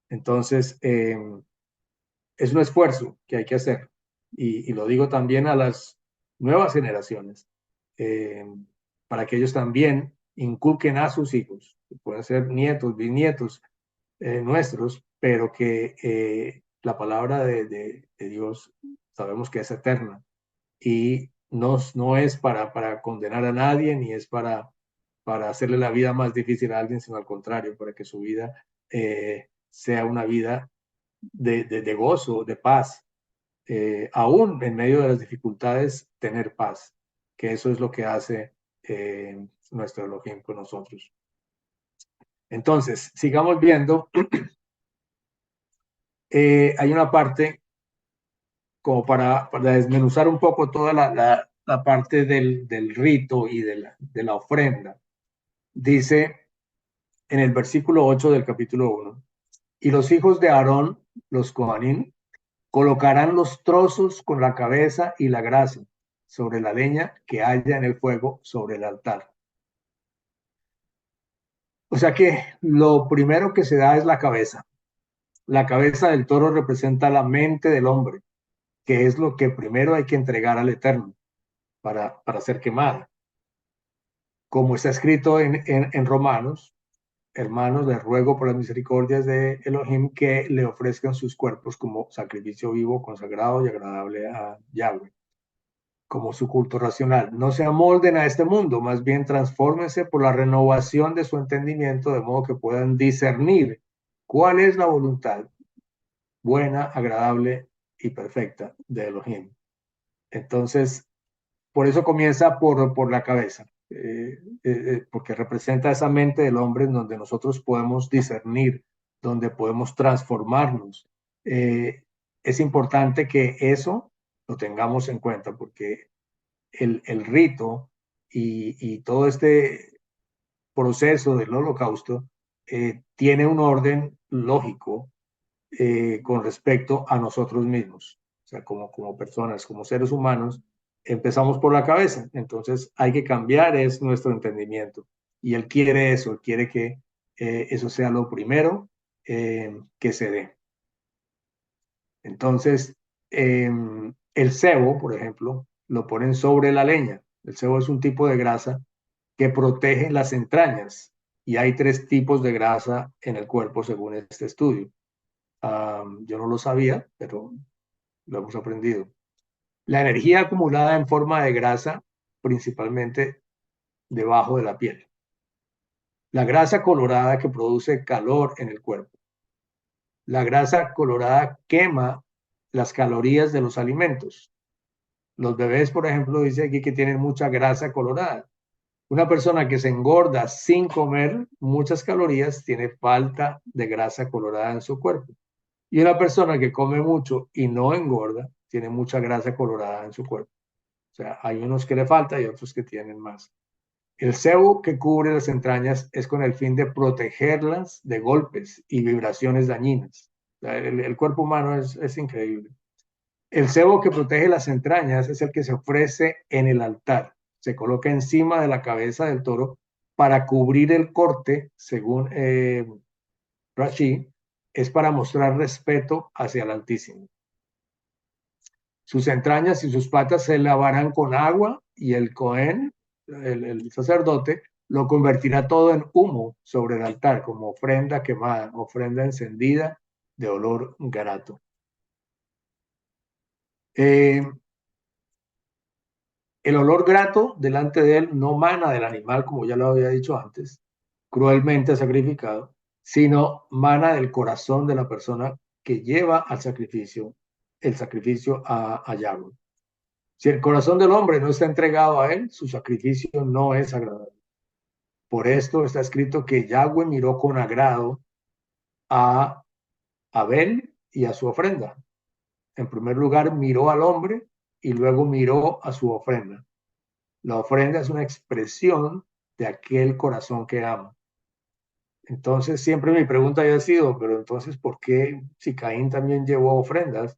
Entonces, es un esfuerzo que hay que hacer. Y lo digo también a las nuevas generaciones, eh, para que ellos también inculquen a sus hijos, que pueden ser nietos, bisnietos nuestros, pero que la palabra de Dios sabemos que es eterna y no es para condenar a nadie, ni es para hacerle la vida más difícil a alguien, sino al contrario, para que su vida sea una vida de gozo, de paz, aún en medio de las dificultades, tener paz, que eso es lo que hace nuestro Elohim con nosotros. Entonces, sigamos viendo. Hay una parte como para desmenuzar un poco toda la parte del rito y de la ofrenda. Dice en el versículo 8 del capítulo 1, y los hijos de Aarón, los Cohanim, colocarán los trozos con la cabeza y la grasa sobre la leña que haya en el fuego sobre el altar. O sea que lo primero que se da es la cabeza. La cabeza del toro representa la mente del hombre, que es lo que primero hay que entregar al Eterno para ser quemada. Como está escrito en Romanos, hermanos, les ruego por las misericordias de Elohim que le ofrezcan sus cuerpos como sacrificio vivo, consagrado y agradable a Yahweh, como su culto racional. No se amolden a este mundo, más bien transfórmense por la renovación de su entendimiento, de modo que puedan discernir cuál es la voluntad buena, agradable y perfecta de Elohim. Entonces, por eso comienza por la cabeza, porque representa esa mente del hombre en donde nosotros podemos discernir, donde podemos transformarnos. Es importante que eso lo tengamos en cuenta, porque el rito y todo este proceso del holocausto tiene un orden lógico con respecto a nosotros mismos. O sea, como personas, como seres humanos, empezamos por la cabeza. Entonces hay que cambiar es nuestro entendimiento. Y él quiere eso, él quiere que eso sea lo primero que se dé. Entonces, el cebo, por ejemplo, lo ponen sobre la leña. El cebo es un tipo de grasa que protege las entrañas. Y hay tres tipos de grasa en el cuerpo según este estudio. Yo no lo sabía, pero lo hemos aprendido. La energía acumulada en forma de grasa, principalmente debajo de la piel. La grasa colorada que produce calor en el cuerpo. La grasa colorada quema las calorías de los alimentos. Los bebés, por ejemplo, dice aquí que tienen mucha grasa colorada. Una persona que se engorda sin comer muchas calorías tiene falta de grasa colorada en su cuerpo. Y una persona que come mucho y no engorda tiene mucha grasa colorada en su cuerpo. O sea, hay unos que le falta y otros que tienen más. El sebo que cubre las entrañas es con el fin de protegerlas de golpes y vibraciones dañinas. O sea, el cuerpo humano es increíble. El sebo que protege las entrañas es el que se ofrece en el altar. Se coloca encima de la cabeza del toro para cubrir el corte, según Rashi, es para mostrar respeto hacia el Altísimo. Sus entrañas y sus patas se lavarán con agua y el Cohen, el sacerdote, lo convertirá todo en humo sobre el altar como ofrenda quemada, ofrenda encendida de olor grato. El olor grato delante de él no mana del animal, como ya lo había dicho antes, cruelmente sacrificado, sino mana del corazón de la persona que lleva al sacrificio, el sacrificio a Yahweh. Si el corazón del hombre no está entregado a él, su sacrificio no es agradable. Por esto está escrito que Yahweh miró con agrado a Abel y a su ofrenda. En primer lugar, miró al hombre y luego miró a su ofrenda. La ofrenda es una expresión de aquel corazón que ama. Entonces, siempre mi pregunta había sido, pero entonces, ¿por qué si Caín también llevó ofrendas,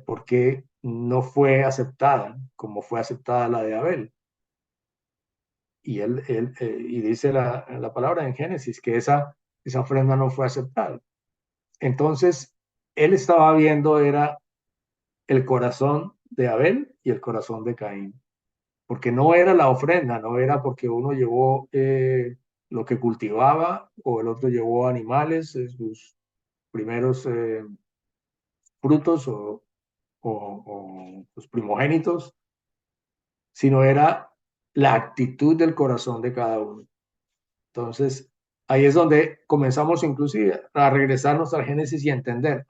por qué no fue aceptada como fue aceptada la de Abel? Y dice la palabra en Génesis que esa ofrenda no fue aceptada. Entonces, él estaba viendo era el corazón de Abel y el corazón de Caín, porque no era la ofrenda, no era porque uno llevó lo que cultivaba o el otro llevó animales, sus primeros frutos o los primogénitos, sino era la actitud del corazón de cada uno. Entonces, ahí es donde comenzamos inclusive a regresarnos al Génesis y a entender,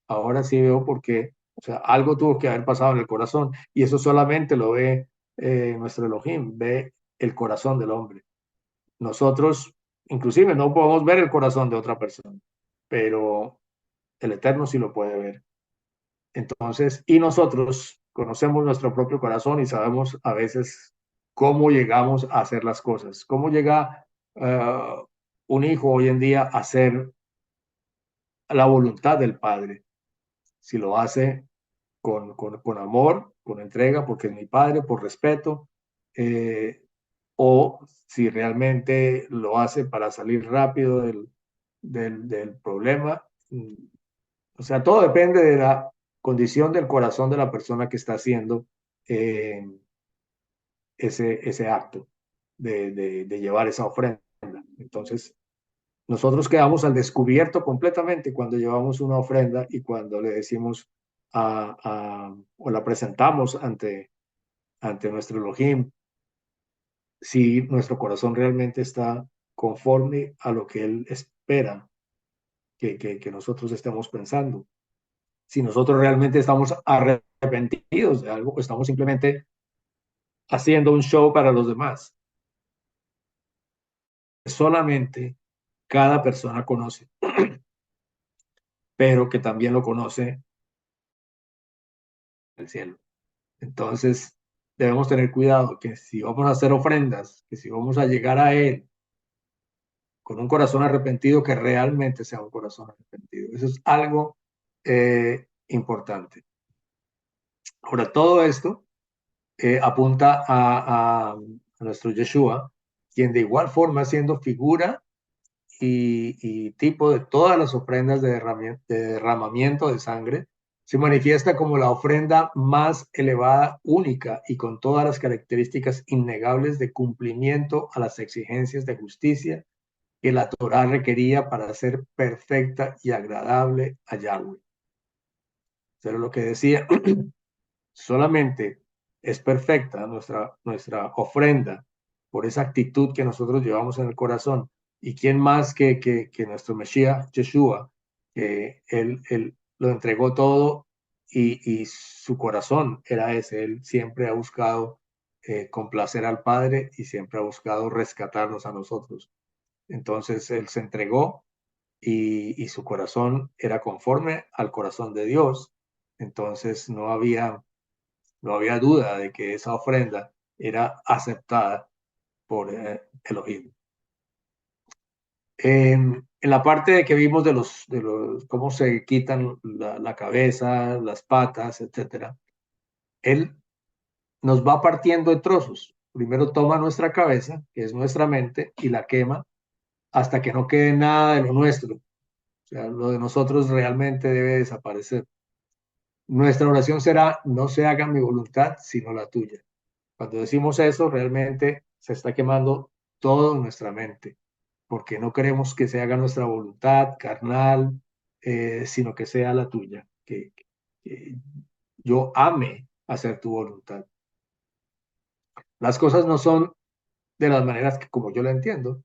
ahora sí veo por qué, o sea, algo tuvo que haber pasado en el corazón y eso solamente lo ve nuestro Elohim, ve el corazón del hombre. Nosotros, inclusive, no podemos ver el corazón de otra persona, pero el Eterno sí lo puede ver. Entonces, y nosotros conocemos nuestro propio corazón y sabemos a veces cómo llegamos a hacer las cosas, cómo llega un hijo hoy en día a hacer la voluntad del Padre, si lo hace con amor, con entrega, porque es mi Padre, por respeto, eh, o si realmente lo hace para salir rápido del problema. O sea, todo depende de la condición del corazón de la persona que está haciendo eh, ese acto de llevar esa ofrenda. Entonces, nosotros quedamos al descubierto completamente cuando llevamos una ofrenda y cuando le decimos o la presentamos ante nuestro Elohim, si nuestro corazón realmente está conforme a lo que Él espera que nosotros estemos pensando. Si nosotros realmente estamos arrepentidos de algo, estamos simplemente haciendo un show para los demás. Solamente cada persona conoce, pero que también lo conoce el cielo. Entonces, debemos tener cuidado que si vamos a hacer ofrendas, que si vamos a llegar a Él con un corazón arrepentido, que realmente sea un corazón arrepentido. Eso es algo importante. Ahora, todo esto apunta a nuestro Yeshua, quien de igual forma, siendo figura y tipo de todas las ofrendas de derramamiento de sangre, se manifiesta como la ofrenda más elevada, única y con todas las características innegables de cumplimiento a las exigencias de justicia que la Torá requería para ser perfecta y agradable a Yahweh. Pero lo que decía, solamente es perfecta nuestra ofrenda por esa actitud que nosotros llevamos en el corazón. ¿Y quién más que nuestro Mesías, Yeshua, que él lo entregó todo y su corazón era ese? Él siempre ha buscado complacer al Padre y siempre ha buscado rescatarnos a nosotros. Entonces él se entregó y su corazón era conforme al corazón de Dios. Entonces no había duda de que esa ofrenda era aceptada por Elohim. En la parte de que vimos de los cómo se quitan la cabeza, las patas, etcétera, él nos va partiendo en trozos. Primero toma nuestra cabeza, que es nuestra mente, y la quema hasta que no quede nada de lo nuestro. O sea, lo de nosotros realmente debe desaparecer. Nuestra oración será, no se haga mi voluntad, sino la tuya. Cuando decimos eso, realmente se está quemando todo en nuestra mente, porque no queremos que se haga nuestra voluntad carnal, sino que sea la tuya, que yo ame hacer tu voluntad. Las cosas no son de las maneras que como yo la entiendo,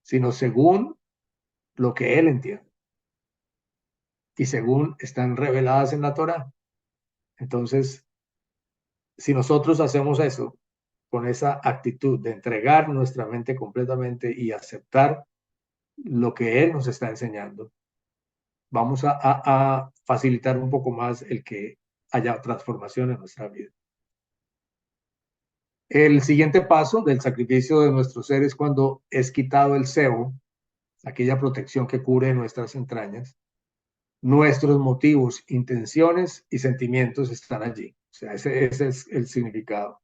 sino según lo que él entiende y según están reveladas en la Torah. Entonces, si nosotros hacemos eso con esa actitud de entregar nuestra mente completamente y aceptar lo que Él nos está enseñando, vamos a facilitar un poco más el que haya transformación en nuestra vida. El siguiente paso del sacrificio de nuestro ser es cuando es quitado el cebo, aquella protección que cubre nuestras entrañas. Nuestros motivos, intenciones y sentimientos están allí. O sea, ese es el significado.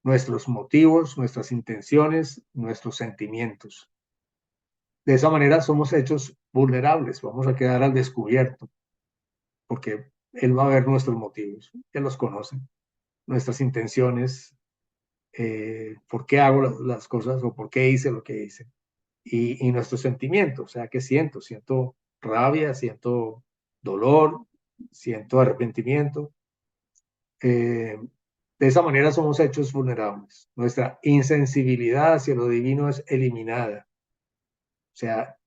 Nuestros motivos, nuestras intenciones, nuestros sentimientos. De esa manera somos hechos vulnerables, vamos a quedar al descubierto, porque Él va a ver nuestros motivos, Él los conoce, nuestras intenciones, por qué hago las cosas o por qué hice lo que hice, y nuestros sentimientos, o sea, ¿qué siento? Siento rabia, siento dolor, siento arrepentimiento. De esa manera somos hechos vulnerables. Nuestra insensibilidad hacia lo divino es eliminada. O sea,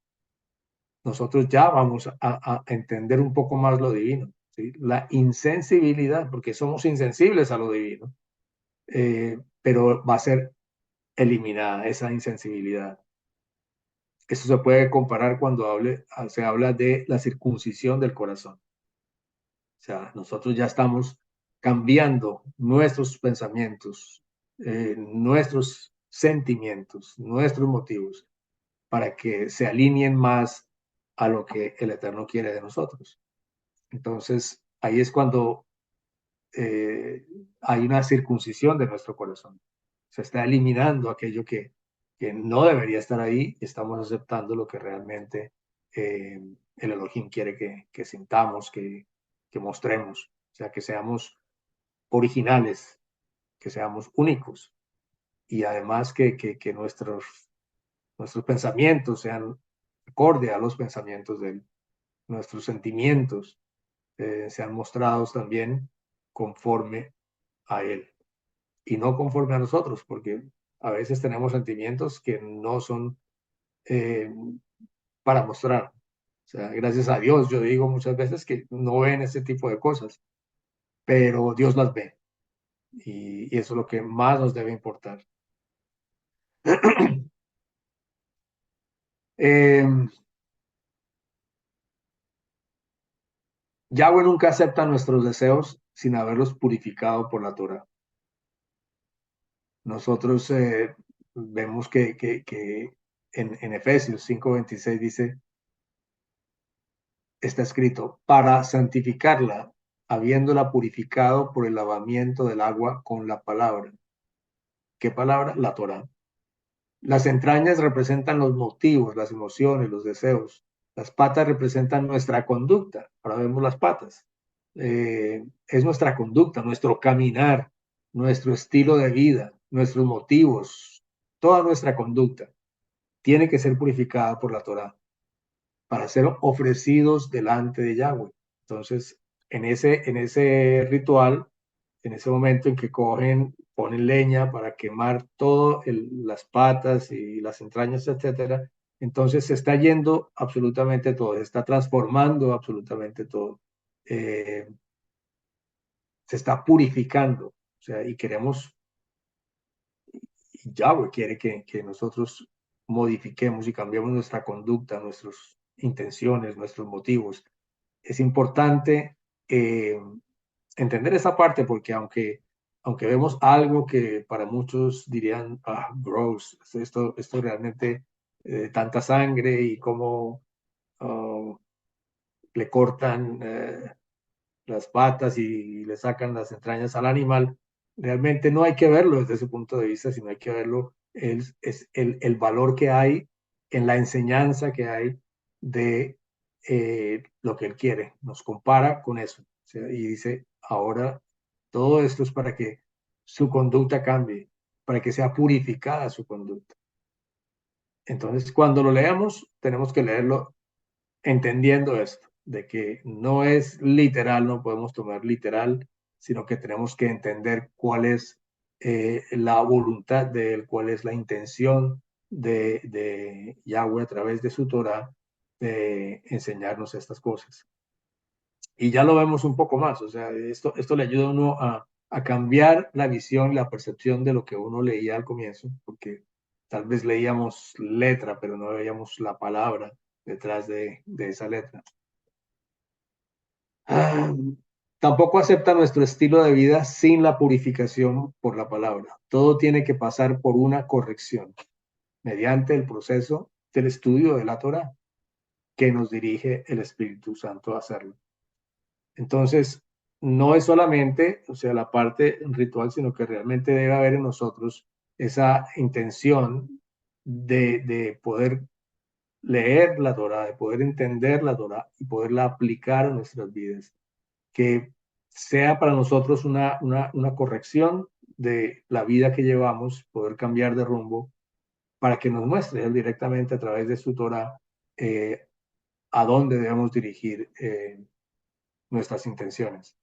nosotros ya vamos a entender un poco más lo divino. ¿Sí? La insensibilidad, porque somos insensibles a lo divino, pero va a ser eliminada esa insensibilidad. Eso se puede comparar cuando se habla de la circuncisión del corazón. O sea, nosotros ya estamos cambiando nuestros pensamientos, nuestros sentimientos, nuestros motivos, para que se alineen más a lo que el Eterno quiere de nosotros. Entonces, ahí es cuando hay una circuncisión de nuestro corazón. Se está eliminando aquello que no debería estar ahí y estamos aceptando lo que realmente el Elohim quiere que sintamos, que mostremos. O sea, que seamos originales, que seamos únicos y además que nuestros pensamientos sean acorde a los pensamientos de Él, nuestros sentimientos sean mostrados también conforme a Él y no conforme a nosotros, porque a veces tenemos sentimientos que no son eh, para mostrar. O sea, gracias a Dios, yo digo muchas veces que no ven ese tipo de cosas, pero Dios las ve y eso es lo que más nos debe importar. eh, Yahweh nunca acepta nuestros deseos sin haberlos purificado por la Torah. Nosotros vemos que en Efesios 5:26 dice, está escrito, para santificarla, habiéndola purificado por el lavamiento del agua con la palabra. ¿Qué palabra? La Torah. Las entrañas representan los motivos, las emociones, los deseos. Las patas representan nuestra conducta. Ahora vemos las patas. Es nuestra conducta, nuestro caminar, nuestro estilo de vida, nuestros motivos, toda nuestra conducta tiene que ser purificada por la Torah para ser ofrecidos delante de Yahweh. Entonces, en ese ritual, en ese momento en que ponen leña para quemar todas las patas y las entrañas, etcétera, entonces se está yendo absolutamente todo, se está transformando absolutamente todo. Eh, Se está purificando, o sea, y queremos, y Yahweh quiere que nosotros modifiquemos y cambiemos nuestra conducta, nuestras intenciones, nuestros motivos. Es importante entender esa parte porque aunque vemos algo que para muchos dirían, gross, esto realmente tanta sangre y cómo le cortan las patas y le sacan las entrañas al animal, realmente no hay que verlo desde ese punto de vista, sino hay que verlo, es el valor que hay en la enseñanza que hay de lo que él quiere. Nos compara con eso. O sea, y dice, ahora todo esto es para que su conducta cambie, para que sea purificada su conducta. Entonces, cuando lo leamos, tenemos que leerlo entendiendo esto, de que no es literal, no podemos tomar literal, sino que tenemos que entender cuál es la voluntad de él, cuál es la intención de Yahweh a través de su Torah de enseñarnos estas cosas. Y ya lo vemos un poco más, o sea, esto le ayuda a uno a cambiar la visión y la percepción de lo que uno leía al comienzo, porque tal vez leíamos letra, pero no veíamos la palabra detrás de esa letra. Ah, tampoco acepta nuestro estilo de vida sin la purificación por la palabra. Todo tiene que pasar por una corrección mediante el proceso del estudio de la Torá que nos dirige el Espíritu Santo a hacerlo. Entonces, no es solamente, o sea, la parte ritual, sino que realmente debe haber en nosotros esa intención de poder leer la Torá, de poder entender la Torá y poderla aplicar a nuestras vidas. Que sea para nosotros una corrección de la vida que llevamos, poder cambiar de rumbo, para que nos muestre él directamente a través de su Torá a dónde debemos dirigir nuestras intenciones.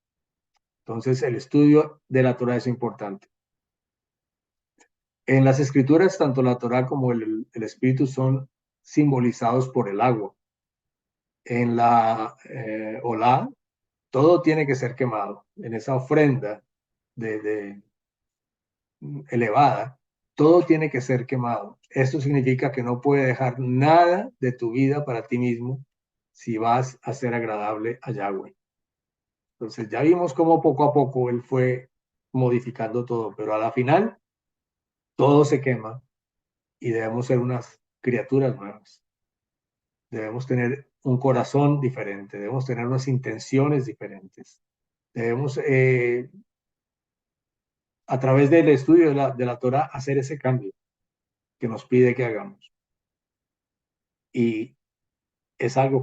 Entonces, el estudio de la Torah es importante. En las escrituras, tanto la Torah como el Espíritu son simbolizados por el agua. En la Olá, todo tiene que ser quemado. En esa ofrenda de elevada, todo tiene que ser quemado. Esto significa que no puedes dejar nada de tu vida para ti mismo si vas a ser agradable a Yahweh. Entonces ya vimos cómo poco a poco él fue modificando todo, pero a la final todo se quema y debemos ser unas criaturas nuevas. Debemos tener un corazón diferente, debemos tener unas intenciones diferentes. Debemos, a través del estudio de la Torah, hacer ese cambio que nos pide que hagamos. Y es algo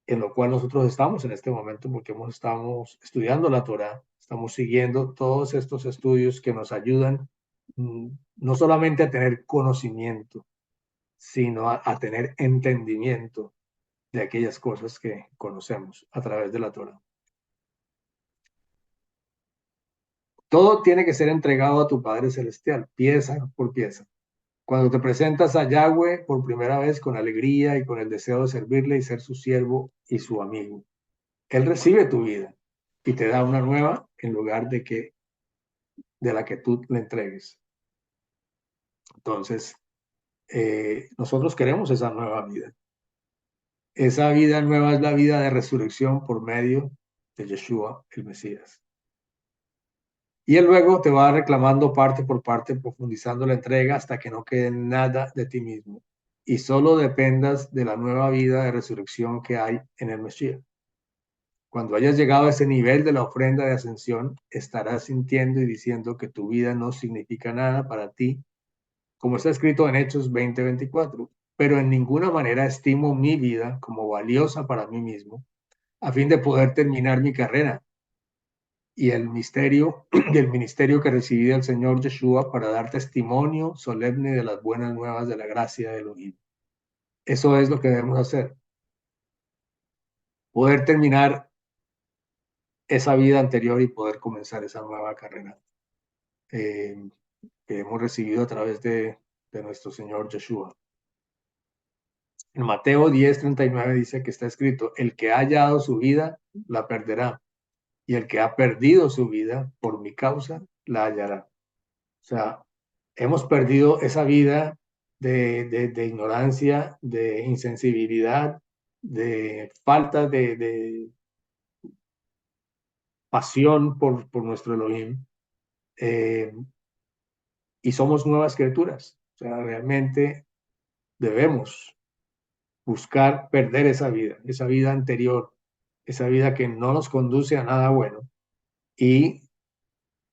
en lo cual nosotros estamos en este momento, porque estamos estudiando la Torah, estamos siguiendo todos estos estudios que nos ayudan no solamente a tener conocimiento, sino a tener entendimiento de aquellas cosas que conocemos a través de la Torah. Todo tiene que ser entregado a tu Padre Celestial, pieza por pieza. Cuando te presentas a Yahweh por primera vez con alegría y con el deseo de servirle y ser su siervo y su amigo, Él recibe tu vida y te da una nueva en lugar de la que tú le entregues. Entonces, nosotros queremos esa nueva vida. Esa vida nueva es la vida de resurrección por medio de Yeshua, el Mesías. Y él luego te va reclamando parte por parte, profundizando la entrega hasta que no quede nada de ti mismo y solo dependas de la nueva vida de resurrección que hay en el Mesías. Cuando hayas llegado a ese nivel de la ofrenda de ascensión, estarás sintiendo y diciendo que tu vida no significa nada para ti, como está escrito en Hechos 20:24. Pero en ninguna manera estimo mi vida como valiosa para mí mismo, a fin de poder terminar mi carrera y el misterio y el ministerio que recibí del Señor Yeshua para dar testimonio solemne de las buenas nuevas de la gracia de Elohim. Eso es lo que debemos hacer. Poder terminar esa vida anterior y poder comenzar esa nueva carrera que hemos recibido a través de nuestro Señor Yeshua. En Mateo 10:39 dice que está escrito, el que ha hallado su vida, la perderá, y el que ha perdido su vida por mi causa, la hallará. O sea, hemos perdido esa vida de ignorancia, de insensibilidad, de falta de pasión por nuestro Elohim, eh, y somos nuevas criaturas. O sea, realmente debemos buscar perder esa vida anterior, esa vida que no nos conduce a nada bueno, y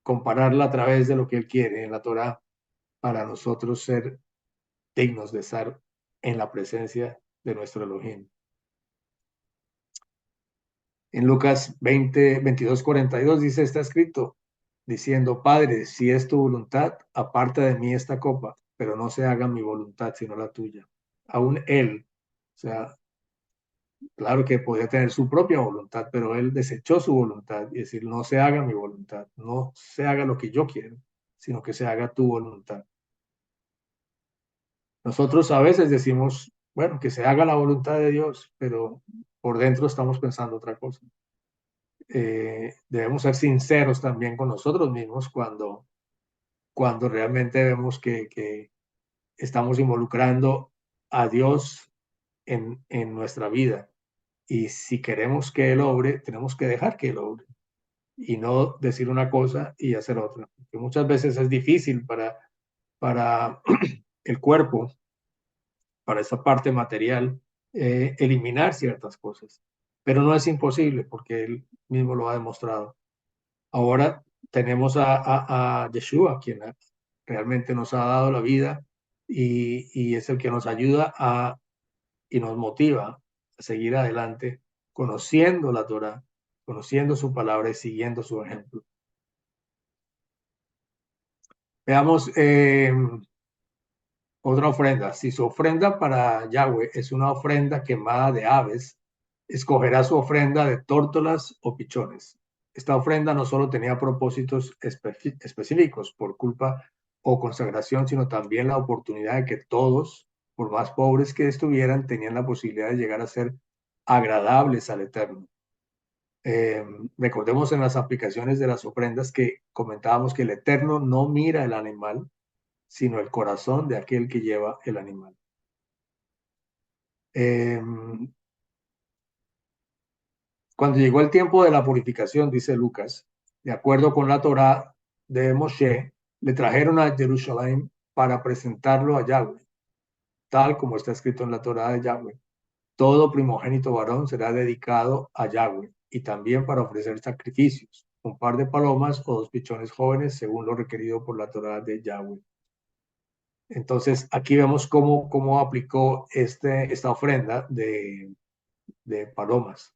compararla a través de lo que Él quiere en la Torah para nosotros ser dignos de estar en la presencia de nuestro Elohim. En Lucas 22:42 dice, está escrito, diciendo, Padre, si es tu voluntad, aparta de mí esta copa, pero no se haga mi voluntad, sino la tuya. Aún Él, o sea, claro que podía tener su propia voluntad, pero Él desechó su voluntad y decir, no se haga mi voluntad, no se haga lo que yo quiero, sino que se haga tu voluntad. Nosotros a veces decimos, bueno, que se haga la voluntad de Dios, pero por dentro estamos pensando otra cosa. Debemos ser sinceros también con nosotros mismos cuando realmente vemos que estamos involucrando a Dios en nuestra vida. Y si queremos que Él obre, tenemos que dejar que Él obre y no decir una cosa y hacer otra. Porque muchas veces es difícil para el cuerpo, para esa parte material, eliminar ciertas cosas. Pero no es imposible porque Él mismo lo ha demostrado. Ahora tenemos a Yeshua, quien realmente nos ha dado la vida y es el que nos ayuda y nos motiva a seguir adelante conociendo la Torah, conociendo su palabra y siguiendo su ejemplo. Veamos otra ofrenda. Si su ofrenda para Yahweh es una ofrenda quemada de aves, escogerá su ofrenda de tórtolas o pichones. Esta ofrenda no solo tenía propósitos específicos por culpa o consagración, sino también la oportunidad de que todos, por más pobres que estuvieran, tenían la posibilidad de llegar a ser agradables al Eterno. Recordemos en las aplicaciones de las ofrendas que comentábamos que el Eterno no mira el animal, sino el corazón de aquel que lleva el animal. Cuando llegó el tiempo de la purificación, dice Lucas, de acuerdo con la Torá de Moshe, le trajeron a Jerusalén para presentarlo a Yahweh, tal como está escrito en la Torá de Yahweh. Todo primogénito varón será dedicado a Yahweh y también para ofrecer sacrificios, un par de palomas o dos pichones jóvenes según lo requerido por la Torá de Yahweh. Entonces, aquí vemos cómo aplicó esta ofrenda de palomas,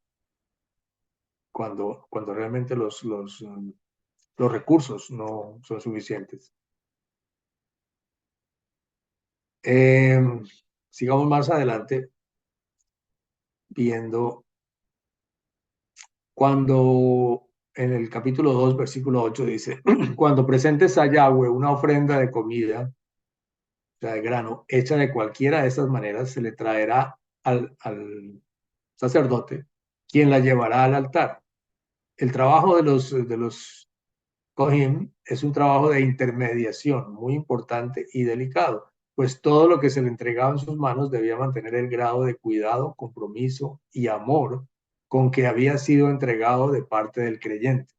cuando realmente los recursos no son suficientes. Eh, sigamos más adelante viendo cuando en el capítulo 2, versículo 8 dice, cuando presentes a Yahweh una ofrenda de comida, o sea, de grano, hecha de cualquiera de estas maneras, se le traerá al sacerdote, quien la llevará al altar. El trabajo de los Kohim es un trabajo de intermediación muy importante y delicado, pues todo lo que se le entregaba en sus manos debía mantener el grado de cuidado, compromiso y amor con que había sido entregado de parte del creyente.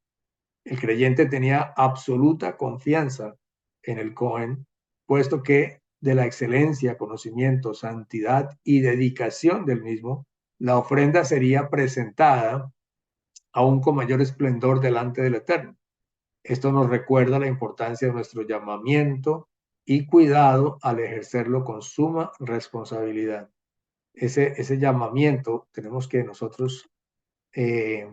El creyente tenía absoluta confianza en el Cohen, puesto que de la excelencia, conocimiento, santidad y dedicación del mismo, la ofrenda sería presentada aún con mayor esplendor delante del Eterno. Esto nos recuerda la importancia de nuestro llamamiento y cuidado al ejercerlo con suma responsabilidad. Ese llamamiento tenemos que nosotros eh,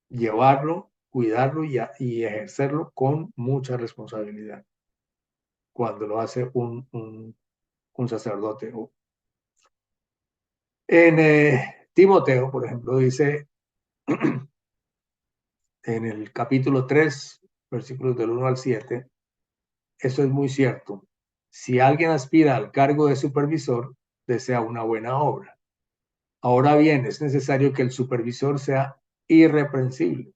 llevarlo, cuidarlo y ejercerlo con mucha responsabilidad cuando lo hace un sacerdote. En Timoteo, por ejemplo, dice en el capítulo 3, versículos del 1 al 7, eso es muy cierto. Si alguien aspira al cargo de supervisor, desea una buena obra. Ahora bien, es necesario que el supervisor sea irreprensible,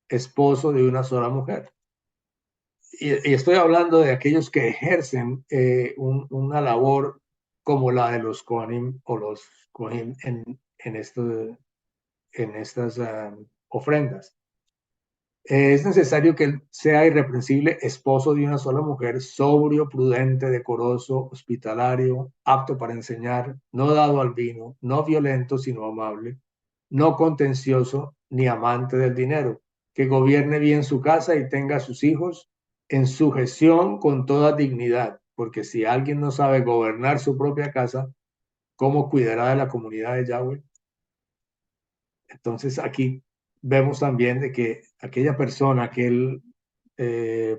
esposo de una sola mujer. Y estoy hablando de aquellos que ejercen una labor como la de los Kohanim o los Kohanim en estas ofrendas. Es necesario que él sea irreprensible, esposo de una sola mujer, sobrio, prudente, decoroso, hospitalario, apto para enseñar, no dado al vino, no violento, sino amable, no contencioso, ni amante del dinero, que gobierne bien su casa y tenga a sus hijos en sujeción con toda dignidad, porque si alguien no sabe gobernar su propia casa, ¿cómo cuidará de la comunidad de Yahweh? Entonces aquí vemos también de que aquella persona, aquel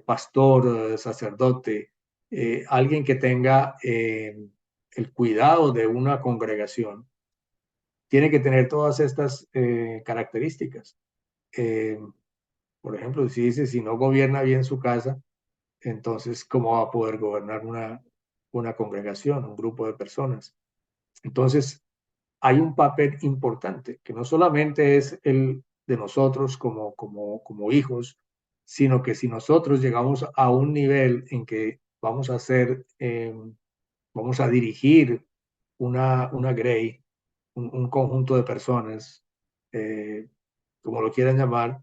pastor, sacerdote, alguien que tenga el cuidado de una congregación, tiene que tener todas estas características. Eh, por ejemplo, si dice, si no gobierna bien su casa, entonces, ¿cómo va a poder gobernar una congregación, un grupo de personas? Entonces, hay un papel importante, que no solamente es el de nosotros como hijos, sino que si nosotros llegamos a un nivel en que vamos a hacer, vamos a dirigir una grey, un conjunto de personas, como lo quieran llamar,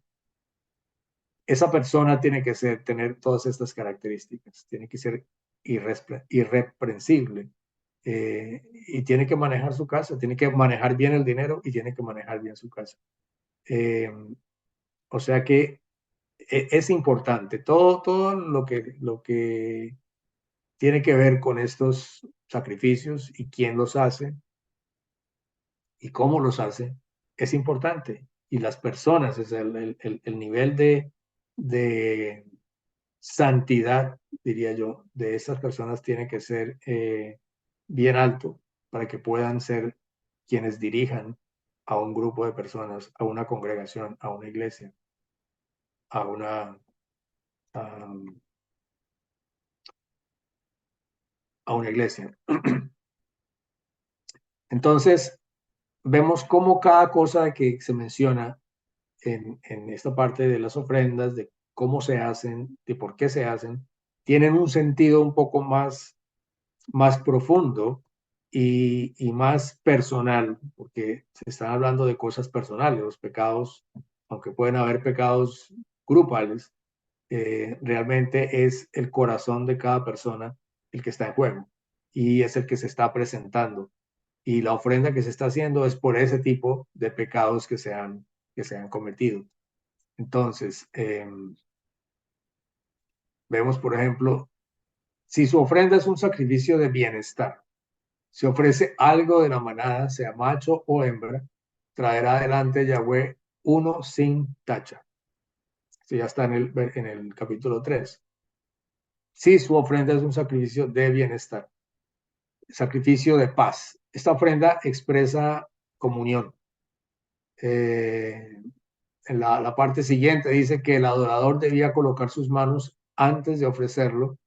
esa persona tiene que tener todas estas características, tiene que ser irreprensible, y tiene que manejar su casa, tiene que manejar bien el dinero y tiene que manejar bien su casa. O sea que es importante todo lo que tiene que ver con estos sacrificios y quién los hace y cómo los hace, es importante. Y las personas, es el nivel de santidad, diría yo, de estas personas tiene que ser bien alto para que puedan ser quienes dirijan a un grupo de personas, a una congregación, a una iglesia, a a, a una iglesia. Entonces, vemos cómo cada cosa que se menciona en esta parte de las ofrendas, de cómo se hacen, de por qué se hacen, tienen un sentido un poco más profundo y más personal, porque se están hablando de cosas personales. Los pecados, aunque pueden haber pecados grupales, realmente es el corazón de cada persona el que está en juego y es el que se está presentando. Y la ofrenda que se está haciendo es por ese tipo de pecados que se han cometido. Entonces, vemos, por ejemplo, si su ofrenda es un sacrificio de bienestar, se ofrece algo de la manada, sea macho o hembra, traerá delante Yahweh uno sin tacha. Esto ya está en el capítulo 3. Si su ofrenda es un sacrificio de bienestar, sacrificio de paz. Esta ofrenda expresa comunión. En la parte siguiente dice que el adorador debía colocar sus manos antes de ofrecerlo,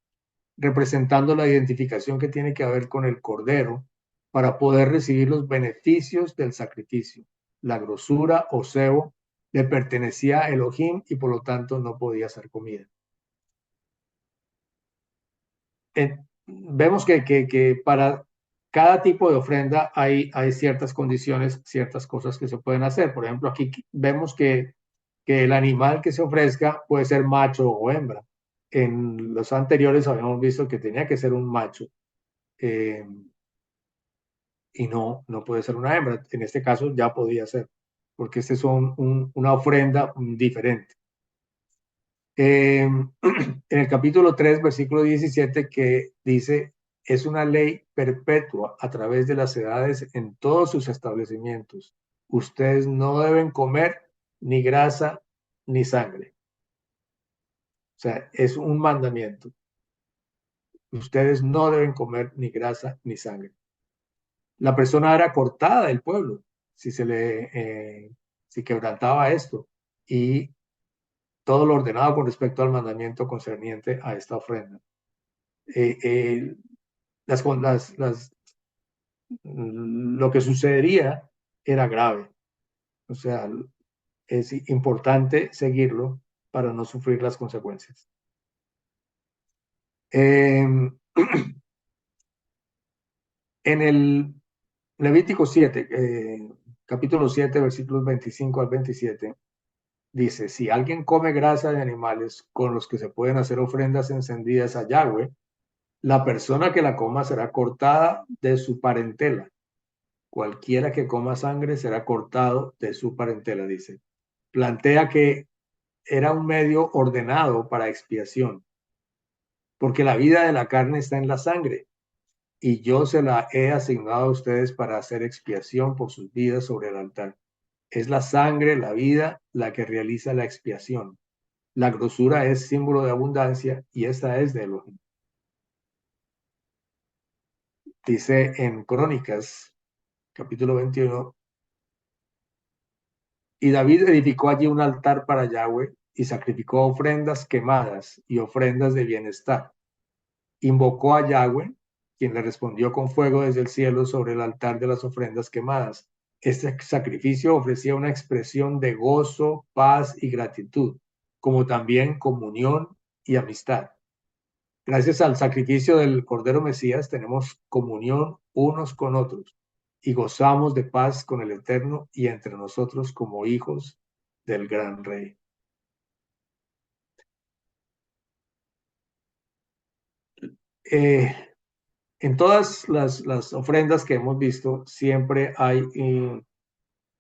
representando la identificación que tiene que haber con el cordero para poder recibir los beneficios del sacrificio. La grosura o cebo le pertenecía a Elohim y por lo tanto no podía ser comida. Vemos que para cada tipo de ofrenda hay ciertas condiciones, ciertas cosas que se pueden hacer. Por ejemplo, aquí vemos que el animal que se ofrezca puede ser macho o hembra. En los anteriores habíamos visto que tenía que ser un macho, eh, y no puede ser una hembra. En este caso ya podía ser, porque este es una ofrenda diferente. En el capítulo 3, versículo 17, que dice, es una ley perpetua a través de las edades en todos sus establecimientos. Ustedes no deben comer ni grasa ni sangre. O sea, es un mandamiento. Ustedes no deben comer ni grasa ni sangre. La persona era cortada del pueblo si si quebrantaba esto, y todo lo ordenado con respecto al mandamiento concerniente a esta ofrenda. Lo que sucedería era grave. O sea, es importante seguirlo para no sufrir las consecuencias. En el Levítico 7, capítulo 7, versículos 25 al 27, dice, si alguien come grasa de animales con los que se pueden hacer ofrendas encendidas a Yahweh, la persona que la coma será cortada de su parentela. Cualquiera que coma sangre será cortado de su parentela, dice. Plantea que era un medio ordenado para expiación, porque la vida de la carne está en la sangre, y yo se la he asignado a ustedes para hacer expiación por sus vidas sobre el altar. Es la sangre, la vida, la que realiza la expiación. La grosura es símbolo de abundancia y esta es de Elohim. Dice en Crónicas, capítulo 21, y David edificó allí un altar para Yahweh y sacrificó ofrendas quemadas y ofrendas de bienestar. Invocó a Yahweh, quien le respondió con fuego desde el cielo sobre el altar de las ofrendas quemadas. Este sacrificio ofrecía una expresión de gozo, paz y gratitud, como también comunión y amistad. Gracias al sacrificio del Cordero Mesías tenemos comunión unos con otros. y gozamos de paz con el Eterno y entre nosotros como hijos del gran Rey. Eh, en todas las ofrendas que hemos visto, siempre hay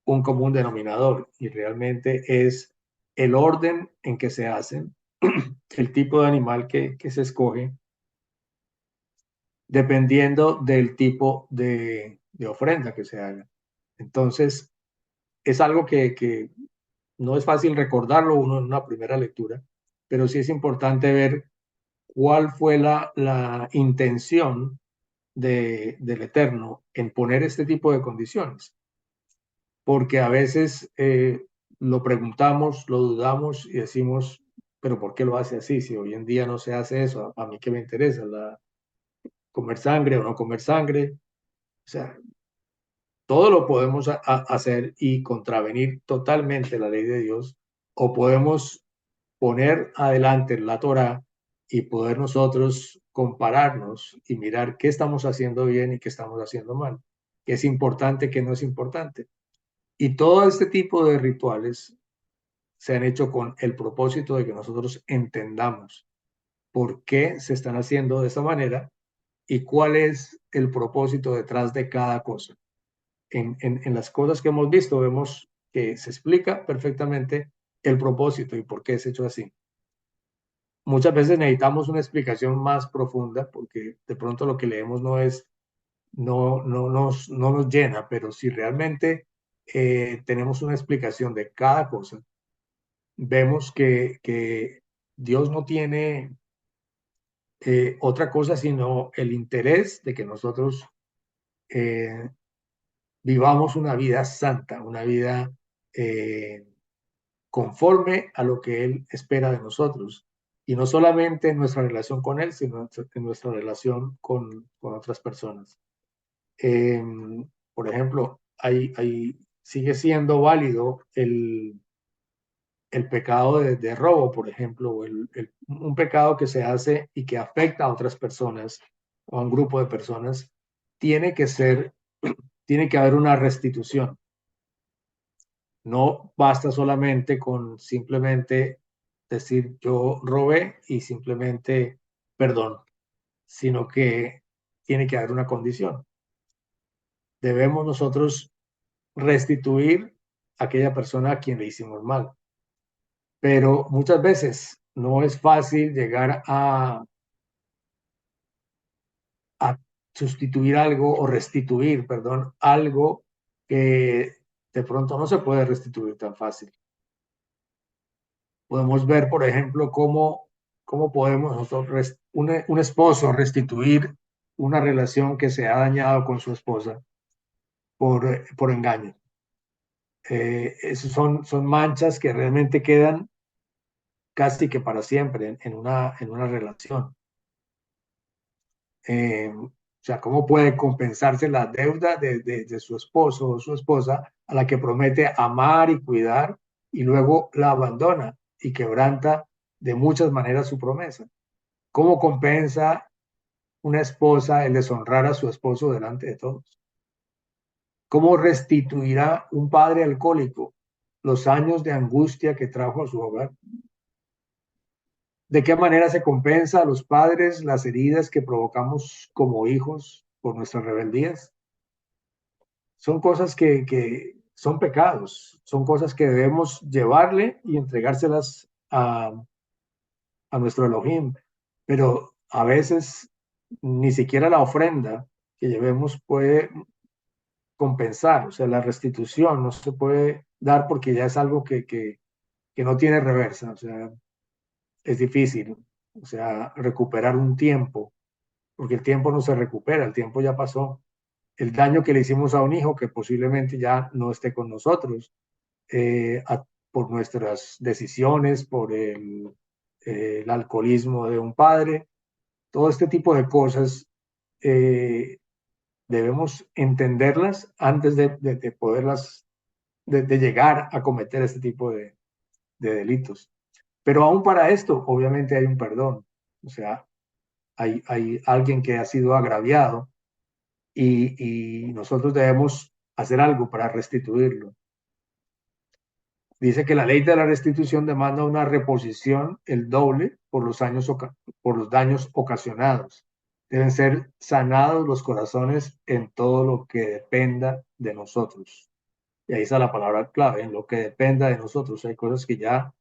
un común denominador y realmente es el orden en que se hacen, el tipo de animal que se escoge, dependiendo del tipo de ofrenda que se haga. Entonces, es algo que no es fácil recordarlo uno en una primera lectura, pero sí es importante ver cuál fue la intención del Eterno en poner este tipo de condiciones, porque a veces lo preguntamos, lo dudamos y decimos, pero ¿por qué lo hace así? Si hoy en día no se hace eso, a mí qué me interesa, comer sangre o no comer sangre. O sea, todo lo podemos hacer y contravenir totalmente la ley de Dios, o podemos poner adelante la Torá y poder nosotros compararnos y mirar qué estamos haciendo bien y qué estamos haciendo mal, qué es importante, qué no es importante. Y todo este tipo de rituales se han hecho con el propósito de que nosotros entendamos por qué se están haciendo de esa manera y cuál es el propósito detrás de cada cosa. En las cosas que hemos visto vemos que se explica perfectamente el propósito y por qué es hecho así. Muchas veces necesitamos una explicación más profunda porque de pronto lo que leemos no nos llena, pero si realmente tenemos una explicación de cada cosa, vemos que Dios no tiene otra cosa sino el interés de que nosotros eh, vivamos una vida santa, una vida eh, conforme a lo que Él espera de nosotros. Y no solamente en nuestra relación con Él, sino en nuestra relación con otras personas. Eh, por ejemplo, sigue siendo válido el pecado de robo, por ejemplo, o un pecado que se hace y que afecta a otras personas o a un grupo de personas, tiene que ser, tiene que haber una restitución. No basta solamente con simplemente decir yo robé y simplemente perdón, sino que tiene que haber una condición. Debemos nosotros restituir a aquella persona a quien le hicimos mal. Pero muchas veces no es fácil llegar a sustituir algo o restituir, perdón, algo que de pronto no se puede restituir tan fácil. Podemos ver, por ejemplo, cómo podemos nosotros, un esposo restituir una relación que se ha dañado con su esposa por engaño. Esos son manchas que realmente quedan casi que para siempre en una relación. O sea, cómo puede compensarse la deuda de su esposo o su esposa a la que promete amar y cuidar y luego la abandona y quebranta de muchas maneras su promesa. ¿Cómo compensa una esposa el deshonrar a su esposo delante de todos? ¿Cómo restituirá un padre alcohólico los años de angustia que trajo a su hogar? ¿De qué manera se compensa a los padres las heridas que provocamos como hijos por nuestras rebeldías? Son cosas que son pecados, son cosas que debemos llevarle y entregárselas a nuestro Elohim, pero a veces ni siquiera la ofrenda que llevemos puede compensar, o sea, la restitución no se puede dar porque ya es algo que no tiene reversa, o sea, es difícil, o sea, recuperar un tiempo, porque el tiempo no se recupera, el tiempo ya pasó. El daño que le hicimos a un hijo que posiblemente ya no esté con nosotros, por nuestras decisiones, por el alcoholismo de un padre, todo este tipo de cosas debemos entenderlas antes de poderlas, de llegar a cometer este tipo de delitos. Pero aún para esto, obviamente hay un perdón, o sea, hay alguien que ha sido agraviado y nosotros debemos hacer algo para restituirlo. Dice que la ley de la restitución demanda una reposición el doble por los daños ocasionados. Deben ser sanados los corazones en todo lo que dependa de nosotros. Y ahí está la palabra clave, en lo que dependa de nosotros. Hay cosas que ya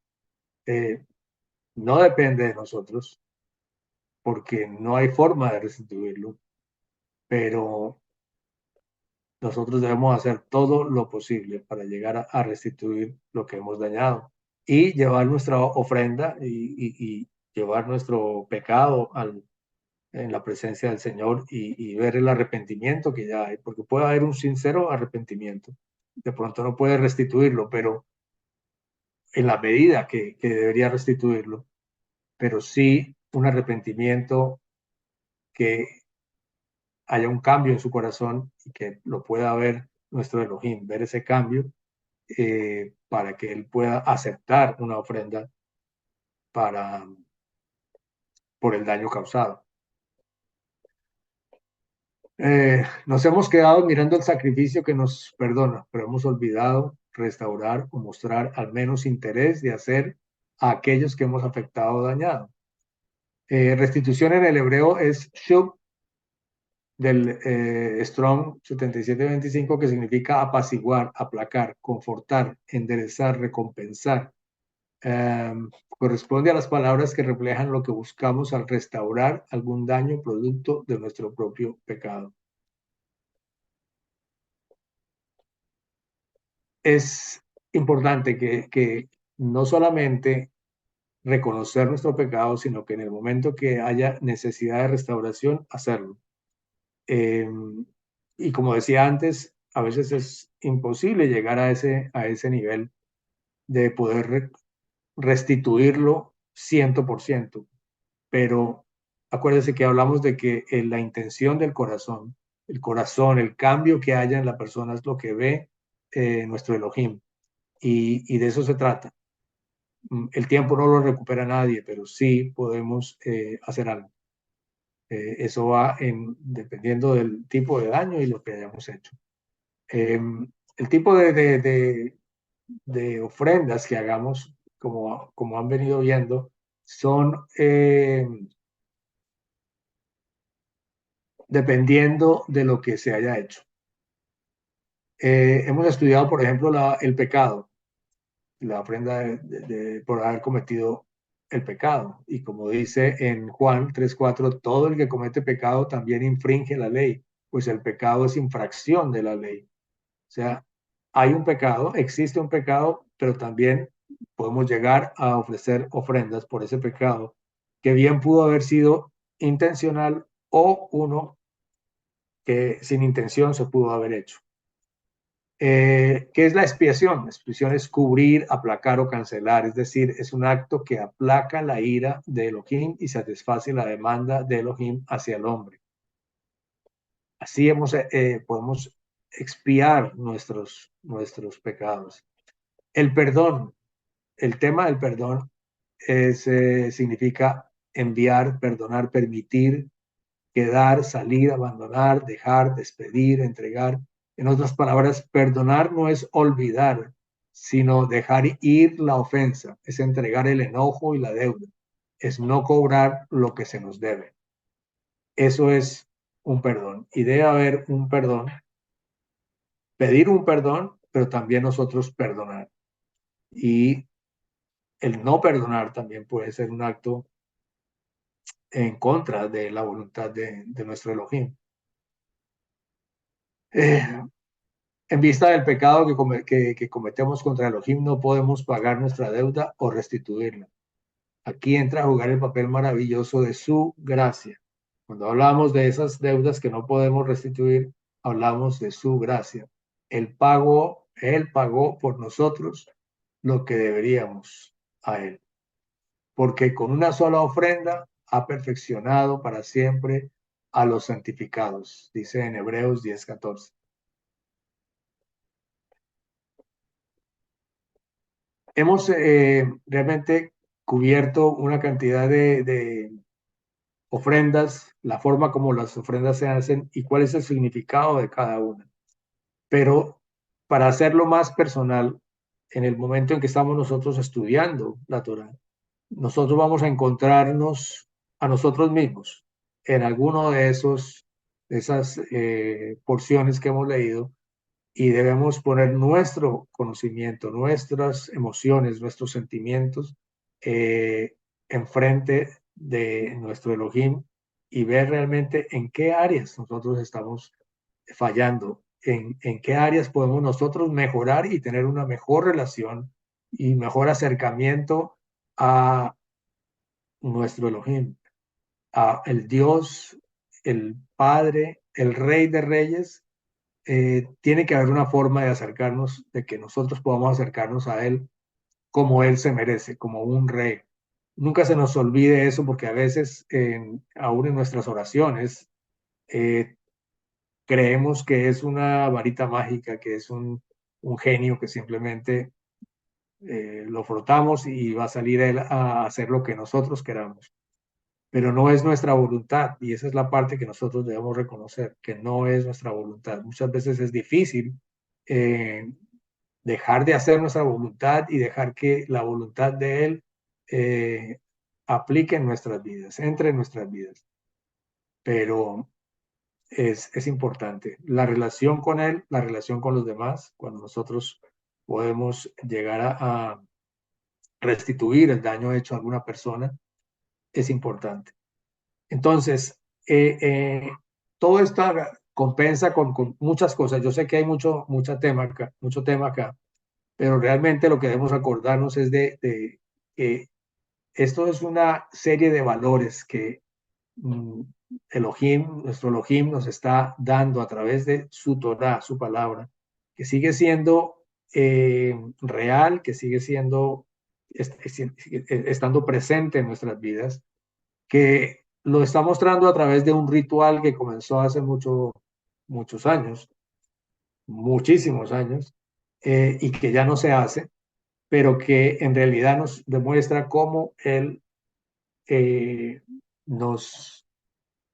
no depende de nosotros porque no hay forma de restituirlo, pero nosotros debemos hacer todo lo posible para llegar a restituir lo que hemos dañado y llevar nuestra ofrenda y llevar nuestro pecado en la presencia del Señor y ver el arrepentimiento que ya hay, porque puede haber un sincero arrepentimiento. De pronto no puede restituirlo, pero en la medida que debería restituirlo, pero sí un arrepentimiento que haya un cambio en su corazón y que lo pueda ver nuestro Elohim, ver ese cambio para que él pueda aceptar una ofrenda para, por el daño causado. Nos hemos quedado mirando el sacrificio que nos perdona, pero hemos olvidado restaurar o mostrar al menos interés de hacer a aquellos que hemos afectado o dañado. Restitución en el hebreo es shub, del Strong 7725, que significa apaciguar, aplacar, confortar, enderezar, recompensar. Corresponde a las palabras que reflejan lo que buscamos al restaurar algún daño producto de nuestro propio pecado. Es importante que no solamente reconocer nuestro pecado, sino que en el momento que haya necesidad de restauración, hacerlo. Eh, y como decía antes, a veces es imposible llegar a ese nivel de poder restituirlo 100%, pero acuérdense que hablamos de que la intención del corazón, el cambio que haya en la persona es lo que ve nuestro Elohim, y de eso se trata. El tiempo no lo recupera nadie, pero sí podemos hacer algo. Eso va dependiendo del tipo de daño y lo que hayamos hecho. El tipo de ofrendas que hagamos, como han venido viendo, son dependiendo de lo que se haya hecho. Hemos estudiado, por ejemplo, el pecado, la ofrenda por haber cometido el pecado. Y como dice en Juan 3:4, todo el que comete pecado también infringe la ley, pues el pecado es infracción de la ley. O sea, hay un pecado, existe un pecado, pero también podemos llegar a ofrecer ofrendas por ese pecado, que bien pudo haber sido intencional o uno que sin intención se pudo haber hecho. ¿Qué es la expiación? La expiación es cubrir, aplacar o cancelar, es decir, es un acto que aplaca la ira de Elohim y satisface la demanda de Elohim hacia el hombre. Así podemos expiar nuestros pecados. El perdón, el tema del perdón significa enviar, perdonar, permitir, quedar, salir, abandonar, dejar, despedir, entregar. En otras palabras, perdonar no es olvidar, sino dejar ir la ofensa, es entregar el enojo y la deuda, es no cobrar lo que se nos debe. Eso es un perdón. Y debe haber un perdón, pedir un perdón, pero también nosotros perdonar. Y el no perdonar también puede ser un acto en contra de la voluntad de nuestro Elohim. En vista del pecado que cometemos contra Elohim, no podemos pagar nuestra deuda o restituirla. Aquí entra a jugar el papel maravilloso de su gracia. Cuando hablamos de esas deudas que no podemos restituir, hablamos de su gracia. Él pagó por nosotros lo que deberíamos a Él. Porque con una sola ofrenda ha perfeccionado para siempre a los santificados, dice en Hebreos 10:14. Hemos realmente cubierto una cantidad ofrendas, la forma como las ofrendas se hacen y cuál es el significado de cada una. Pero para hacerlo más personal, en el momento en que estamos nosotros estudiando la Torá, nosotros vamos a encontrarnos a nosotros mismos en alguno de esas porciones que hemos leído y debemos poner nuestro conocimiento, nuestras emociones, nuestros sentimientos eh, enfrente de nuestro Elohim y ver realmente en qué áreas nosotros estamos fallando, en qué áreas podemos nosotros mejorar y tener una mejor relación y mejor acercamiento a nuestro Elohim, a el Dios, el Padre, el Rey de Reyes. Tiene que haber una forma de acercarnos, de que nosotros podamos acercarnos a Él como Él se merece, como un rey. Nunca se nos olvide eso porque a veces, aún en nuestras oraciones, eh, creemos que es una varita mágica, que es un genio que simplemente lo frotamos y va a salir Él a hacer lo que nosotros queramos. Pero no es nuestra voluntad y esa es la parte que nosotros debemos reconocer, que no es nuestra voluntad. Muchas veces es difícil eh, dejar de hacer nuestra voluntad y dejar que la voluntad de Él eh, aplique en nuestras vidas, entre en nuestras vidas. Pero es importante la relación con Él, la relación con los demás, cuando nosotros podemos llegar a restituir el daño hecho a alguna persona, es importante. Entonces, todo esto compensa con muchas cosas. Yo sé que hay mucho tema acá, pero realmente lo que debemos acordarnos es de que esto es una serie de valores que mm, Elohim, nuestro Elohim nos está dando a través de su Torah, su palabra, que sigue siendo real, que sigue siendo, estando presente en nuestras vidas, que lo está mostrando a través de un ritual que comenzó hace muchos años, muchísimos años, y que ya no se hace, pero que en realidad nos demuestra cómo Él eh, nos,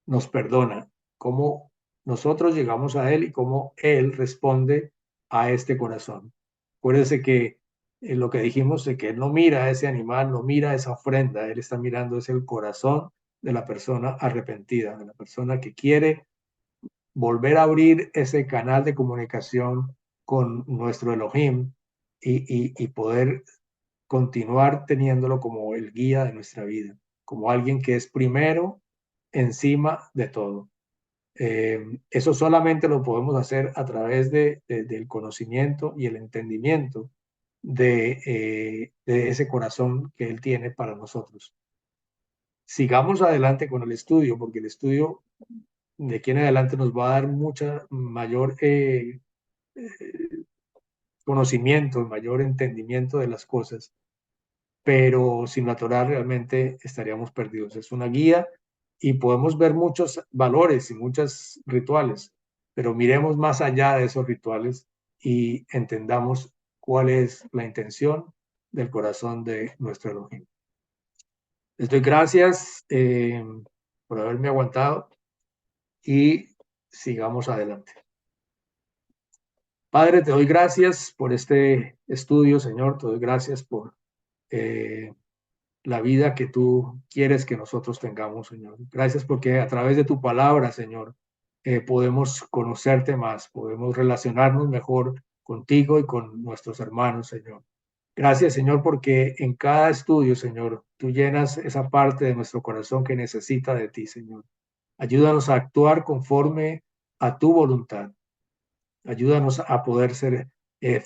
nos perdona, cómo nosotros llegamos a Él y cómo Él responde a este corazón. Acuérdense que lo que dijimos de que Él no mira a ese animal, no mira a esa ofrenda, Él está mirando es el corazón de la persona arrepentida, de la persona que quiere volver a abrir ese canal de comunicación con nuestro Elohim y poder continuar teniéndolo como el guía de nuestra vida, como alguien que es primero encima de todo. Eso solamente lo podemos hacer a través del conocimiento y el entendimiento de ese corazón que Él tiene para nosotros. Sigamos adelante con el estudio, porque el estudio de aquí en adelante nos va a dar mucha mayor conocimiento, mayor entendimiento de las cosas, pero sin la Torah realmente estaríamos perdidos. Es una guía y podemos ver muchos valores y muchos rituales, pero miremos más allá de esos rituales y entendamos cuál es la intención del corazón de nuestro Elohim. Les doy gracias por haberme aguantado y sigamos adelante. Padre, te doy gracias por este estudio, Señor, te doy gracias por eh, la vida que tú quieres que nosotros tengamos, Señor. Gracias porque a través de tu palabra, Señor, podemos conocerte más, podemos relacionarnos mejor contigo y con nuestros hermanos, Señor. Gracias, Señor, porque en cada estudio, Señor, tú llenas esa parte de nuestro corazón que necesita de ti, Señor. Ayúdanos a actuar conforme a tu voluntad. Ayúdanos a poder ser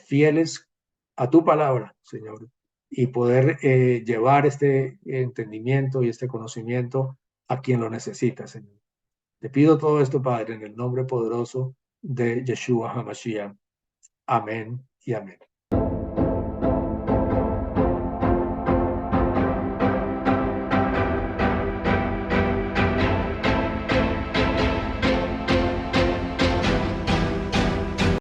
fieles a tu palabra, Señor, y poder llevar este entendimiento y este conocimiento a quien lo necesita, Señor. Te pido todo esto, Padre, en el nombre poderoso de Yeshua HaMashiach. Amén y amén.